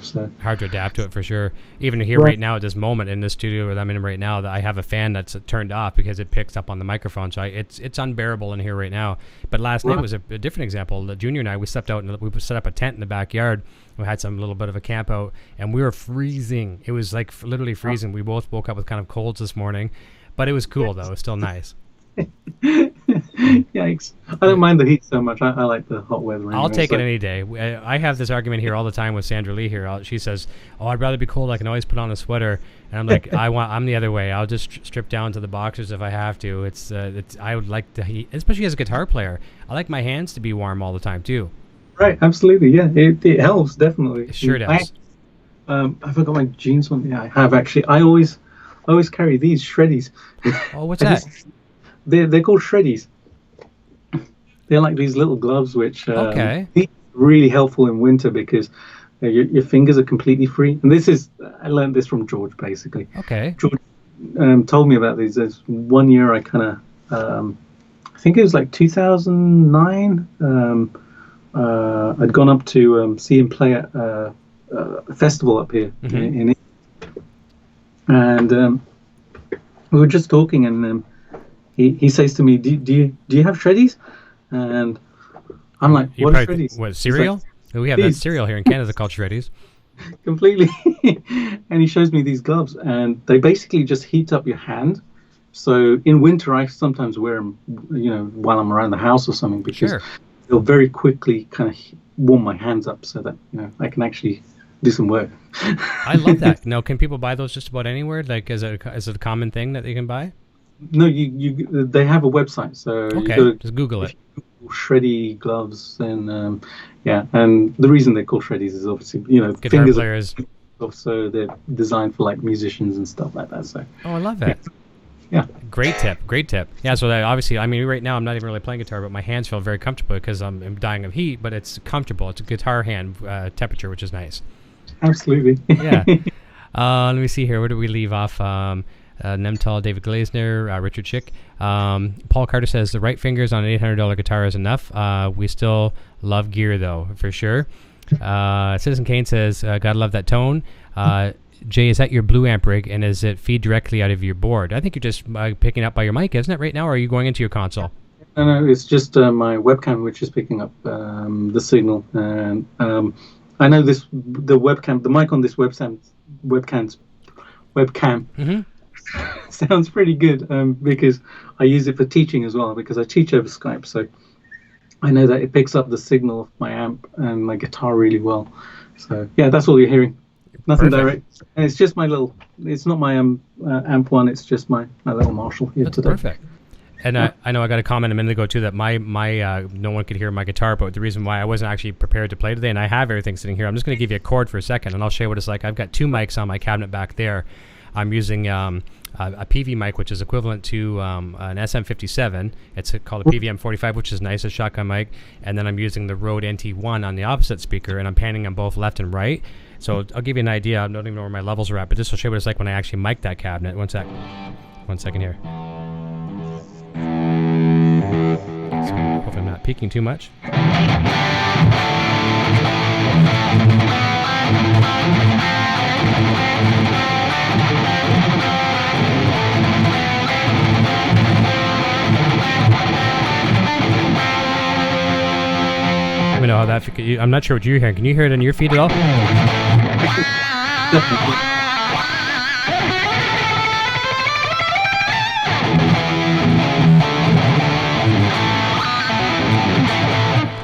so hard to adapt to it for sure. Even here right now at this moment in this studio that I'm in right now, that I have a fan that's turned off because it picks up on the microphone, so it's unbearable in here right now. But last night was a different example. The Junior and I, we stepped out and we set up a tent in the backyard. We had some little bit of a camp out, and we were freezing. It was like literally freezing. We both woke up with kind of colds this morning. but it was cool though. It was still nice. Yikes! I don't mind the heat so much. I like the hot weather. Anyway, I'll take it any day. I have this argument here all the time with Sandra Lee here. She says, "Oh, I'd rather be cold. I can always put on a sweater." And I'm like, I'm the other way. I'll just strip down to the boxers if I have to. I would like the heat, especially as a guitar player. I like my hands to be warm all the time too. Right, absolutely. Yeah, it helps definitely. It sure does. I forgot my jeans one. Yeah, I have actually. I always carry these shreddies. Oh, what's that? They're called shreddies. They're like these little gloves, which okay, really helpful in winter because your fingers are completely free. And I learned this from George basically. Okay. George told me about these. There's one year I kind of, I think it was like 2009. I'd gone up to see him play at a festival up here in and we were just talking, and he says to me, "Do you have shreddies?" And I'm like, "What are shreddies?" What, cereal? Like, we have that cereal here in Canada called shreddies. Completely. And he shows me these gloves, and they basically just heat up your hand. So in winter, I sometimes wear them, while I'm around the house or something, because they'll very quickly kind of warm my hands up so that I can actually do some work. I love that. Now, can people buy those just about anywhere? Like, is it a common thing that they can buy? No, they have a website, so okay, just Google it. Shreddy gloves, and and the reason they're called shreddies is obviously guitar fingers players. So they're designed for like musicians and stuff like that. So I love that. Yeah. Great tip. Yeah, so that obviously, I mean, right now I'm not even really playing guitar, but my hands feel very comfortable because I'm dying of heat, but it's comfortable. It's a guitar hand temperature, which is nice. Absolutely. Yeah. Let me see here. Where did we leave off? Nemtal, David Glazner, Richard Schick. Paul Carter says the right fingers on an $800 guitar is enough. We still love gear, though, for sure. Citizen Kane says, gotta love that tone. Jay, is that your Blue Amp rig, and is it feed directly out of your board? I think you're just picking up by your mic, isn't it, right now, or are you going into your console? No, it's just my webcam, which is picking up the signal. And I know the mic on this webcam sounds pretty good because I use it for teaching as well, because I teach over Skype. So I know that it picks up the signal of my amp and my guitar really well. So yeah, that's all you're hearing. Nothing direct. And it's just it's not my amp one, it's just my little Marshall here today. Perfect. And I know I got a comment a minute ago too that my no one could hear my guitar, but the reason why I wasn't actually prepared to play today, and I have everything sitting here, I'm just going to give you a chord for a second, and I'll show you what it's like. I've got two mics on my cabinet back there. I'm using a PV mic, which is equivalent to an SM57. It's called a PVM45, which is nice, a shotgun mic. And then I'm using the Rode NT1 on the opposite speaker, and I'm panning them both left and right. So I'll give you an idea. I don't even know where my levels are at, but this will show you what it's like when I actually mic that cabinet. One second here. So hopefully I'm not peaking too much. Let me know how that. I'm not sure what you're hearing. Can you hear it in your feed at all?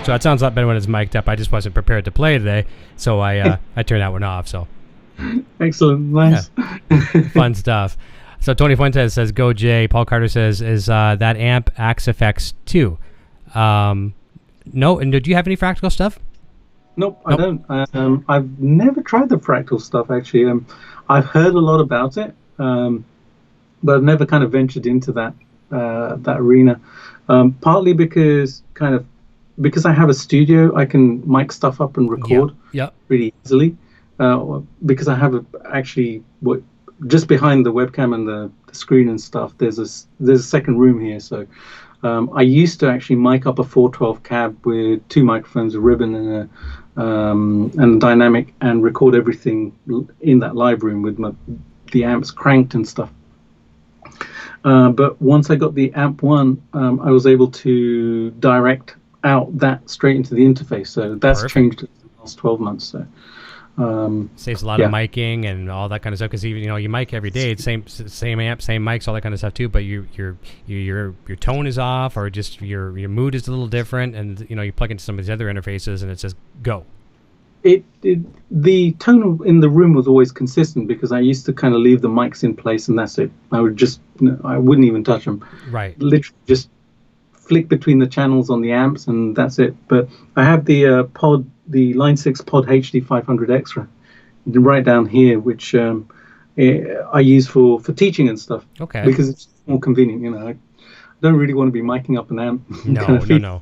So that sounds a lot better when it's mic'd up. I just wasn't prepared to play today, so I turned that one off. So excellent, nice, fun stuff. So Tony Fuentes says, "Go Jay." Paul Carter says, "Is that amp Axe FX 2?" No, and do you have any fractal stuff? Nope, I don't. I've never tried the fractal stuff, actually. I've heard a lot about it, but I've never kind of ventured into that arena. Partly because I have a studio, I can mic stuff up and record really easily. Because I have just behind the webcam and the screen and stuff, there's a second room here, so. I used to actually mic up a 412 cab with two microphones, a ribbon, and a dynamic, and record everything in that live room with the amps cranked and stuff. But once I got the Amp 1, I was able to direct out that straight into the interface. So that's changed in the last 12 months. So Saves a lot of miking and all that kind of stuff, because even you mic every day, it's same amp, same mics, all that kind of stuff too. But your tone is off, or just your mood is a little different, and you plug into some of these other interfaces, and it says go. The tone in the room was always consistent because I used to kind of leave the mics in place, and that's it. I wouldn't even touch them. Right. Literally just flick between the channels on the amps, and that's it. But I have the Line 6 Pod HD 500 Extra right down here, which I use for teaching and stuff. Okay. Because it's more convenient. I don't really want to be miking up an amp. No.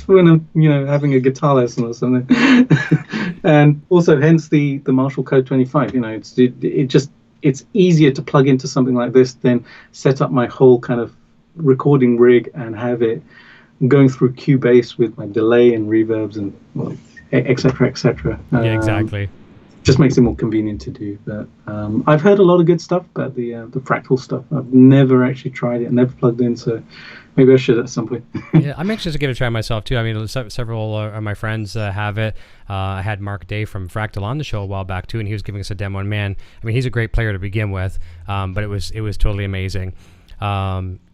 When I'm having a guitar lesson or something. And also hence the Marshall Code 25. It's easier to plug into something like this than set up my whole kind of recording rig and have it going through Cubase with my delay and reverbs and etc. Yeah, exactly. Just makes it more convenient to do. But I've heard a lot of good stuff about the fractal stuff. I've never actually tried it, never plugged in, so maybe I should at some point. Yeah, I'm anxious to give it a try myself too. I mean, several of my friends have it. I had Mark Day from Fractal on the show a while back too, and he was giving us a demo. And man, I mean, he's a great player to begin with, but it was totally amazing.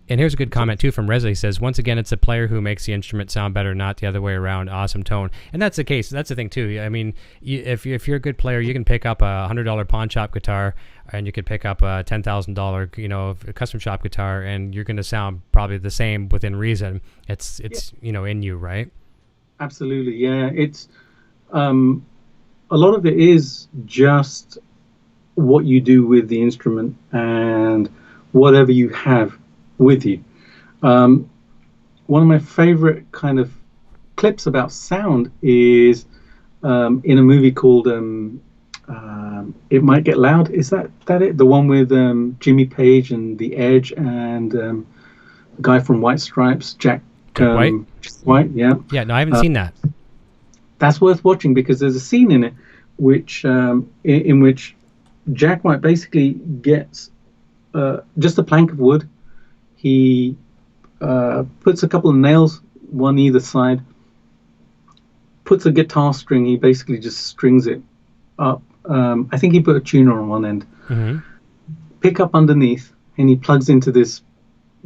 And here's a good comment too from Reza. He says, once again, it's a player who makes the instrument sound better, not the other way around. Awesome tone. And that's the case. That's the thing too. I mean, if you're a good player, you can pick up a $100 pawn shop guitar, and you could pick up a $10,000 custom shop guitar, and you're going to sound probably the same within reason. It's in you, right? Absolutely. Yeah. It's a lot of it is just what you do with the instrument and whatever you have with you. One of my favorite kind of clips about sound is in a movie called It Might Get Loud. Is that it? The one with Jimmy Page and The Edge and the guy from White Stripes, Jack White. Yeah. Yeah. No, I haven't seen that. That's worth watching because there's a scene in it which in which Jack White basically gets just a plank of wood. He puts a couple of nails, one either side, puts a guitar string, he basically just strings it up. I think he put a tuner on one end. Mm-hmm. Pick up underneath, and he plugs into this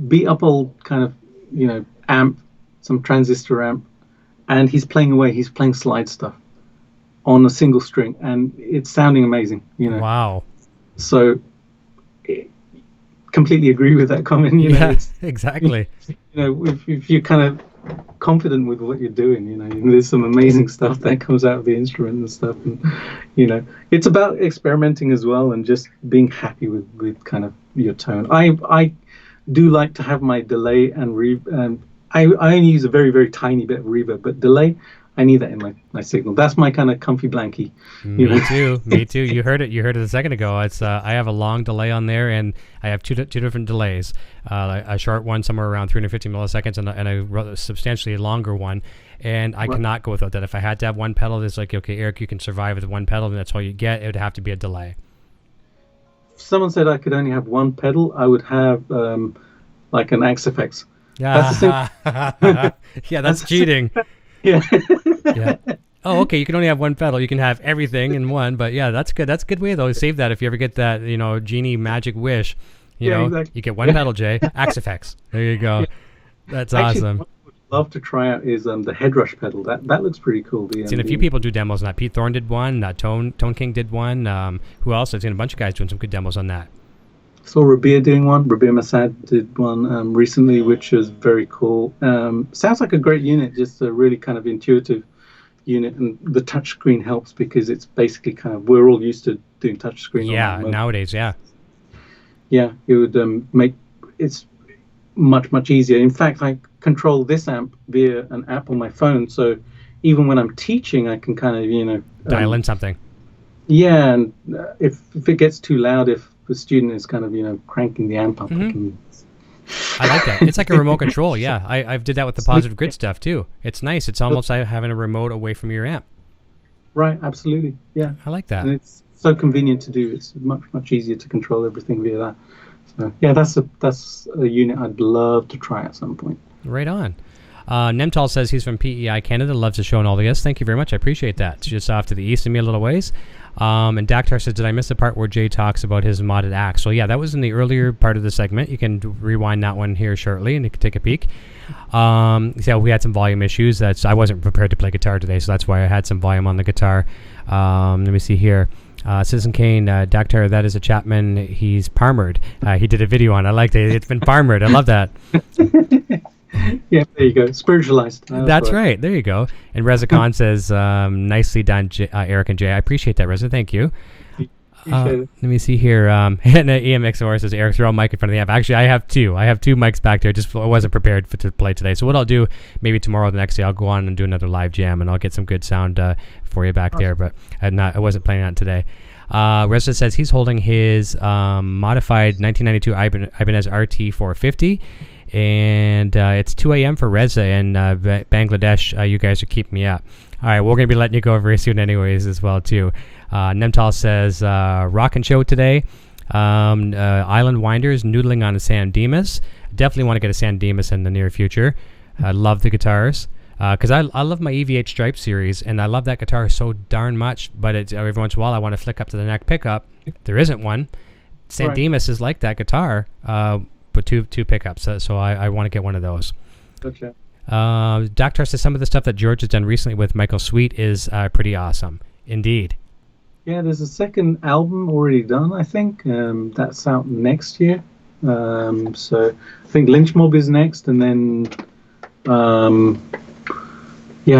beat up old kind of, amp, some transistor amp, and he's playing away, he's playing slide stuff on a single string, and it's sounding amazing, Wow. So completely agree with that comment. Yeah, exactly. If you're kind of confident with what you're doing, there's some amazing stuff that comes out of the instrument and stuff. And it's about experimenting as well and just being happy with kind of your tone. I do like to have my delay and I only use a very, very tiny bit of reverb, but delay, I need that in my signal. That's my kind of comfy blankie. Me too. You heard it a second ago. It's I have a long delay on there, and I have two different delays. A short one somewhere around 350 milliseconds, and a rather substantially longer one. And I cannot go without that. If I had to have one pedal, it's like, okay, Eric, you can survive with one pedal, and that's all you get. It would have to be a delay. If someone said I could only have one pedal, I would have like an Axe-Fx. Yeah, yeah, that's cheating. Yeah. Yeah. Oh, okay. You can only have one pedal. You can have everything in one, but yeah, that's good. That's a good way though. Save that if you ever get that, genie magic wish. Exactly. You get one pedal, Jay. Axe-Fx. There you go. Yeah. That's awesome. What I would love to try out is the headrush pedal. That looks pretty cool. Seen a few people do demos on that. Pete Thorne did one. Tone King did one. Who else? I've seen a bunch of guys doing some good demos on that. Saw Rabir doing one. Rabir Masad did one recently, which was very cool. Sounds like a great unit, just a really kind of intuitive unit, and the touchscreen helps because it's basically kind of, we're all used to doing touchscreen. Yeah, nowadays, yeah. Yeah, it would make it's much, much easier. In fact, I control this amp via an app on my phone, so even when I'm teaching, I can kind of, dial in something. Yeah, and if it gets too loud, if the student is kind of, cranking the amp up. Mm-hmm. I like that. It's like a remote control. Yeah, I've did that with the positive grid stuff too. It's nice. It's almost like having a remote away from your amp. Right. Absolutely. Yeah. I like that. And it's so convenient to do. It's much, much easier to control everything via that. So yeah, that's a unit I'd love to try at some point. Right on. Nemtal says he's from PEI Canada, loves the show and all the guests. Thank you very much. I appreciate that. It's just off to the east of me a little ways. And Daktar says, did I miss the part where Jay talks about his modded axe? So yeah, that was in the earlier part of the segment. You can rewind that one here shortly and you can take a peek. So we had some volume issues. I wasn't prepared to play guitar today, so that's why I had some volume on the guitar. Let me see here. Citizen Kane, Daktar, that is a Chapman. He's Parmared. He did a video on it. I liked it. It's been Parmared. I love that. Yeah, there you go. Spiritualized. That's right. There you go. And Reza Khan says, nicely done, Eric and Jay. I appreciate that, Reza. Thank you. Let me see here. And EMXOR says, Eric, throw a mic in front of the amp. Actually, I have two. I have two mics back there. I wasn't prepared to play today. So what I'll do, maybe tomorrow or the next day, I'll go on and do another live jam, and I'll get some good sound for you back there. But I wasn't planning on it today. Reza says he's holding his modified 1992 Ibanez RT 450. And it's 2 a.m. for Reza in Bangladesh. You guys are keeping me up. All right, we're going to be letting you go very soon anyways as well, too. Nemtal says, rockin' show today. Island Winders, noodling on a San Dimas. Definitely want to get a San Dimas in the near future. I love the guitars. Because I love my EVH Stripe series, and I love that guitar so darn much, but it's, every once in a while I want to flick up to the neck pickup. There isn't one. San Dimas is like that guitar. With two pickups, so I want to get one of those. Gotcha. Doctor says some of the stuff that George has done recently with Michael Sweet is pretty awesome. Indeed. Yeah, there's a second album already done, I think. That's out next year. So I think Lynch Mob is next, and then I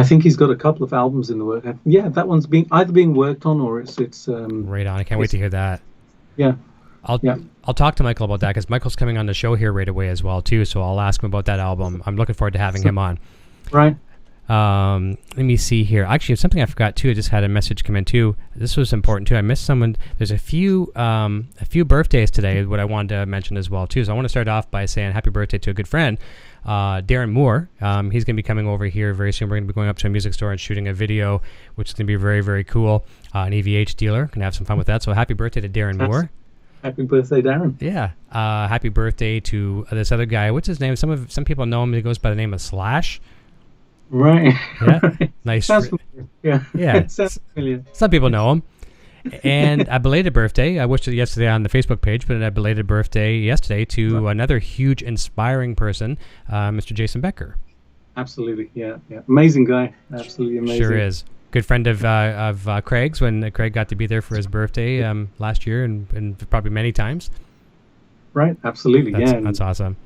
think he's got a couple of albums in the work. Yeah, that one's either being worked on or it's right on. I can't wait to hear that. Yeah. I'll talk to Michael about that because Michael's coming on the show here right away as well too. So I'll ask him about that album. I'm looking forward to having him on. Right. Let me see here. Actually, something I forgot too. I just had a message come in too. This was important too. I missed someone. There's a few birthdays today. What I wanted to mention as well too. So I want to start off by saying happy birthday to a good friend, Darren Moore. He's going to be coming over here very soon. We're going to be going up to a music store and shooting a video, which is going to be very, very cool. An EVH dealer. Going to have some fun with that. So happy birthday to Darren Moore. Happy birthday, Darren. Yeah. Happy birthday to this other guy. What's his name? Some people know him. He goes by the name of Slash. Right. Yeah. Nice. Sounds familiar. Yeah. Yeah. Sounds familiar. Some people know him. And a belated birthday. I wished it yesterday on the Facebook page, but a belated birthday yesterday to another huge, inspiring person, Mr. Jason Becker. Absolutely. Yeah. Amazing guy. Absolutely amazing. Sure is. Good friend of Craig's when Craig got to be there for his birthday last year and probably many times. Right. Absolutely. That's awesome.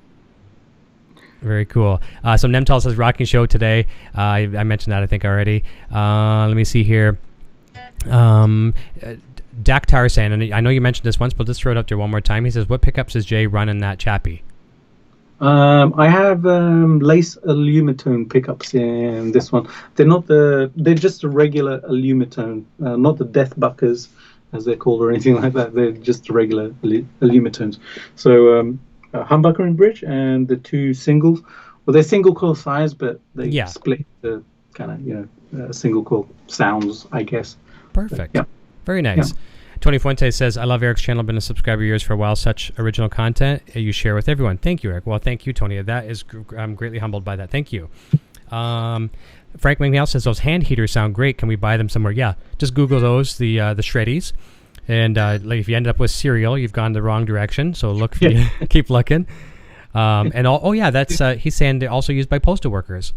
Very cool. So Nemtal says rocking show today. I mentioned that I think already. Let me see here. Daktar saying, and I know you mentioned this once, but let's throw it up there one more time. He says, what pickups does Jay run in that Chappie? I have lace alumitone pickups in this one. They're just a regular alumitone, not the death buckers as they're called or anything like that. They're just regular alumitones. So humbucker and bridge, and the two singles. Well, they're single coil size, but they split the kind of single coil sounds, I guess. Perfect. But, very nice. Yeah. Tony Fuentes says, I love Eric's channel. Been a subscriber of yours for a while. Such original content you share with everyone. Thank you, Eric. Well, thank you, Tony. That is, I'm greatly humbled by that. Thank you. Frank McNeil says, those hand heaters sound great. Can we buy them somewhere? Yeah, just Google those, the Shreddies. And if you end up with cereal, you've gone the wrong direction. So look, keep looking. That's he's saying they're also used by postal workers.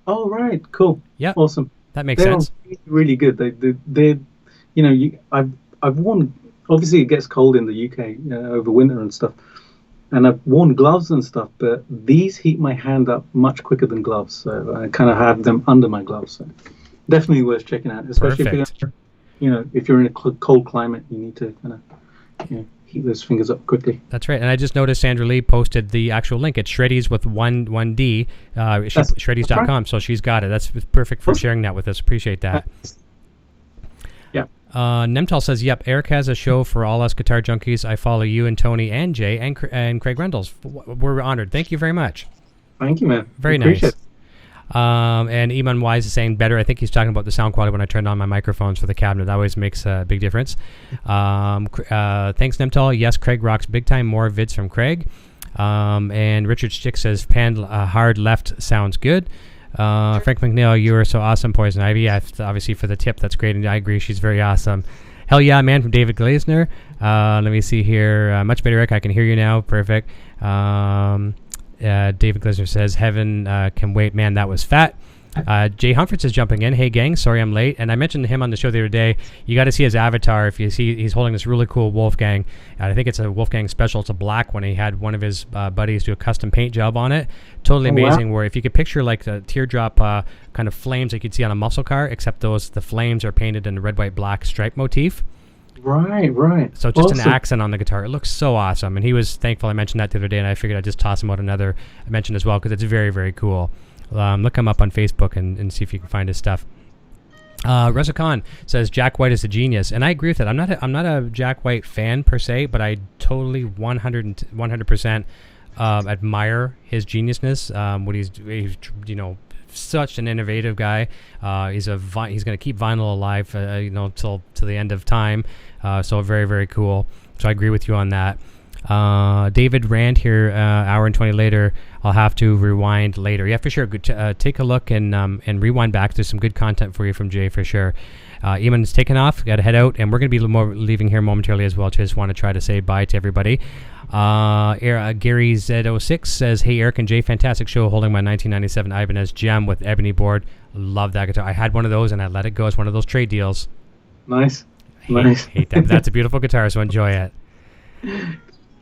Oh, right. Cool. Yeah. Awesome. That makes They're sense. Really good. I've worn, obviously it gets cold in the UK over winter and stuff, and I've worn gloves and stuff, but these heat my hand up much quicker than gloves, so I kind of have them under my gloves. So definitely worth checking out, especially if you're in a cold climate, you need to kind of heat those fingers up quickly. That's right. And I just noticed Sandra Lee posted the actual link. It's Shreddies with one D, Shreddies.com. Right. So she's got it. That's perfect for sharing that with us. Appreciate that. Yeah. Nemtal says, yep, Eric has a show for all us guitar junkies. I follow you and Tony and Jay and Craig Rendels. We're honored. Thank you very much. Thank you, man. Very nice. And Eamon Wise is saying better. I think he's talking about the sound quality when I turned on my microphones for the cabinet. That always makes a big difference. Thanks, Nemtal. Yes, Craig rocks big time. More vids from Craig. And Richard Stick says pan hard left sounds good. Frank McNeil, you are so awesome, Poison Ivy. Yeah, obviously for the tip, that's great, and I agree, she's very awesome. Hell yeah, man, from David Glazner. Let me see here. Much better, Rick. I can hear you now. Perfect. David Glazner says, heaven can wait. Man, that was fat. Jay Humphreys is jumping in. Hey, gang, sorry I'm late. And I mentioned him on the show the other day. You got to see his avatar. If you see, he's holding this really cool Wolfgang. I think it's a Wolfgang special. It's a black one. He had one of his buddies do a custom paint job on it. Totally amazing. Wow. Where if you could picture like the teardrop kind of flames like you'd see on a muscle car, except the flames are painted in the red, white, black stripe motif. Right. So just an accent on the guitar. It looks so awesome. And he was thankful I mentioned that the other day, and I figured I'd just toss him out another mention as well because it's very, very cool. Look him up on Facebook and see if you can find his stuff. Russell Khan says Jack White is a genius, and I agree with that. I'm not a Jack White fan per se, but I totally 100% admire his geniusness. What he's such an innovative guy. He's going to keep vinyl alive, till the end of time. So very, very cool. So I agree with you on that. David Rand here, hour and 20 later. I'll have to rewind later. Yeah, for sure. Good. Take a look and rewind back. There's some good content for you from Jay for sure. Eamon's taken off. Got to head out, and we're going to be leaving here momentarily as well. Just want to try to say bye to everybody. Gary Z06 says, "Hey Eric and Jay, fantastic show. Holding my 1997 Ibanez Gem with ebony board. Love that guitar. I had one of those and I let it go. It's one of those trade deals. Nice. Hate that. That's a beautiful guitar, so enjoy it."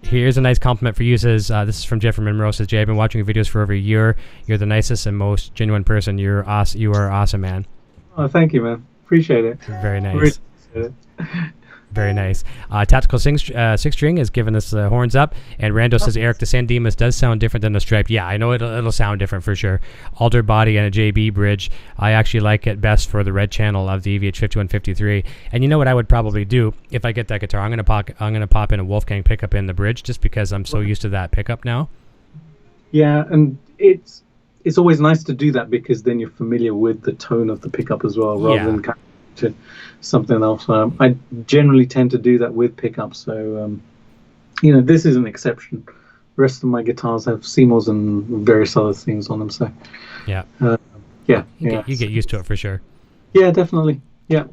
Here's a nice compliment for you. Says this is from Jeff from Monroe. Says, "Jay, I've been watching your videos for over a year. You're the nicest and most genuine person. You are awesome, man." Oh, thank you, man. Appreciate it. Very nice. Really appreciate it. Very nice. Tactical six string is giving us the horns up, and Rando says, "Eric, the San Dimas does sound different than the Stripe." Yeah, I know it'll sound different for sure. Alder body and a JB bridge. I actually like it best for the red channel of the EVH 5153. And you know what I would probably do if I get that guitar? I'm gonna pop in a Wolfgang pickup in the bridge just because I'm so used to that pickup now. Yeah, and it's always nice to do that because then you're familiar with the tone of the pickup as well, rather than kind of to something else. I generally tend to do that with pickups, so this is an exception. The rest of my guitars have Seymours and various other things on them, so you get used to it for sure. Yeah, definitely. Yeah.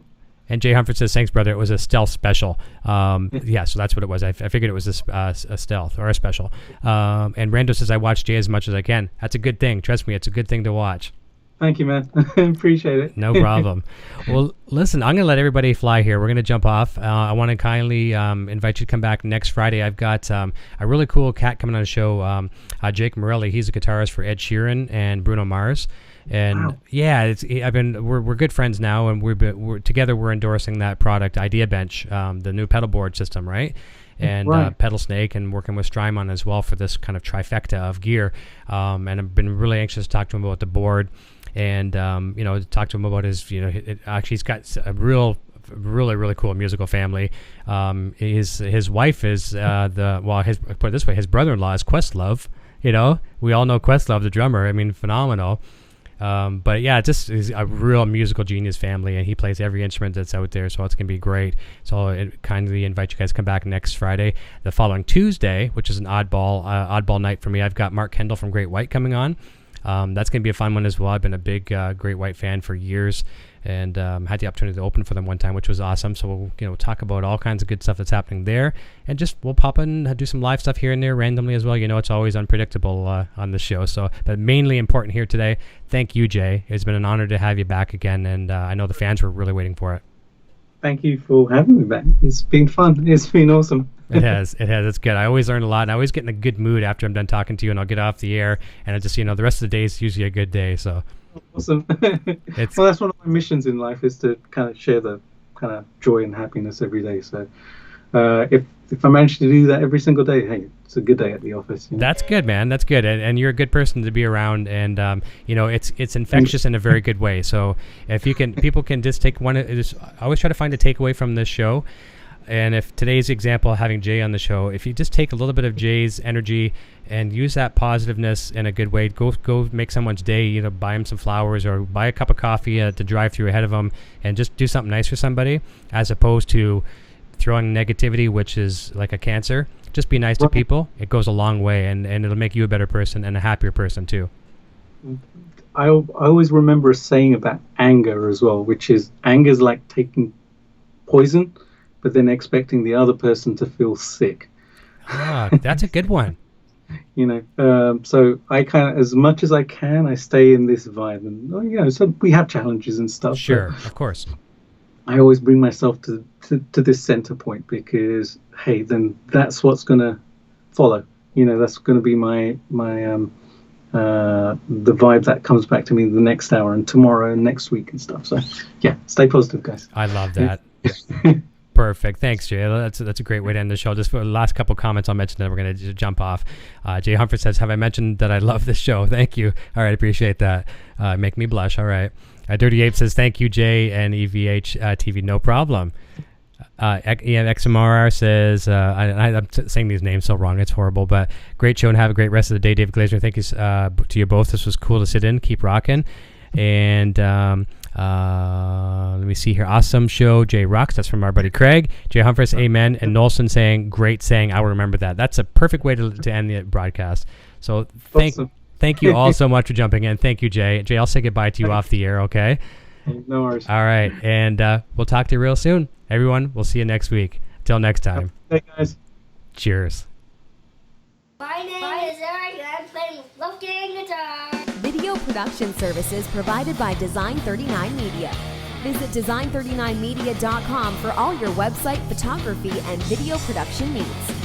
And Jay Humphrey says, "Thanks, brother. It was a stealth special." So that's what it was. I figured it was a stealth or a special. And Rando says, "I watch Jay as much as I can." That's a good thing. Trust me, it's a good thing to watch. Thank you, man. Appreciate it. No problem. Well, listen, I'm going to let everybody fly here. We're going to jump off. I want to kindly invite you to come back next Friday. I've got a really cool cat coming on the show, Jake Morelli. He's a guitarist for Ed Sheeran and Bruno Mars. And wow. Yeah, we're good friends now, and we're together. We're endorsing that product, Idea Bench, the new pedal board system, right? And Pedal Snake, and working with Strymon as well for this kind of trifecta of gear. And I've been really anxious to talk to him about the board. And talk to him about his, he's got a really cool musical family. His wife is put it this way, his brother-in-law is Questlove. We all know Questlove, the drummer. I mean, phenomenal. But yeah, just is a real musical genius family, and he plays every instrument that's out there, so it's gonna be great. So I kindly invite you guys to come back next Friday. The following Tuesday, which is an oddball night for me, I've got Mark Kendall from Great White coming on. That's going to be a fun one as well. I've been a big Great White fan for years, and had the opportunity to open for them one time, which was awesome. So we'll talk about all kinds of good stuff that's happening there, and just we'll pop in and do some live stuff here and there randomly as well. It's always unpredictable on the show. So, but mainly important here today. Thank you, Jay. It's been an honor to have you back again, and I know the fans were really waiting for it. Thank you for having me back. It's been fun. It's been awesome. It has. It's good. I always learn a lot, and I always get in a good mood after I'm done talking to you, and I'll get off the air, and I just, the rest of the day is usually a good day. So awesome. Well, that's one of my missions in life, is to kind of share the kind of joy and happiness every day. So if I manage to do that every single day, hey, it's a good day at the office. That's good, man. That's good, and you're a good person to be around, and it's infectious in a very good way. So if people can just take one. I always try to find a takeaway from this show. And if today's example, having Jay on the show, if you just take a little bit of Jay's energy and use that positiveness in a good way, go make someone's day, buy him some flowers or buy a cup of coffee at the drive-thru ahead of them, and just do something nice for somebody, as opposed to throwing negativity, which is like a cancer. Just be nice to people. It goes a long way, and it'll make you a better person and a happier person too. I always remember a saying about anger as well, which is anger is like taking poison, but then expecting the other person to feel sick. That's a good one. So I kind of, as much as I can, I stay in this vibe, and so we have challenges and stuff. Sure, of course. I always bring myself to this center point, because hey, then that's what's gonna follow. That's gonna be my the vibe that comes back to me the next hour and tomorrow and next week and stuff. So yeah, stay positive, guys. I love that. Perfect. Thanks, Jay. That's a great way to end the show. Just for the last couple comments I'll mention, then we're going to jump off. Jay Humphrey says, have I mentioned that I love this show? Thank you. All right, appreciate that. Make me blush. All right. Dirty Ape says, thank you, Jay and EVH TV. No problem. XMR says, I'm saying these names so wrong. It's horrible, but great show and have a great rest of the day. David Glazer, thank you to you both. This was cool to sit in. Keep rocking. And let me see here. Awesome show. Jay rocks. That's from our buddy Craig. Jay Humphreys, amen. And Nolson saying, great saying. I'll remember that. That's a perfect way to end the broadcast. So thank you all so much for jumping in. Thank you, Jay. Jay, I'll say goodbye to you off the air, okay? No worries. All right. And we'll talk to you real soon. Everyone, we'll see you next week. Till next time. Hey, guys. Cheers. My name is Eric, and I'm playing love game guitar. Video production services provided by Design 39 Media. Visit design39media.com for all your website photography and video production needs.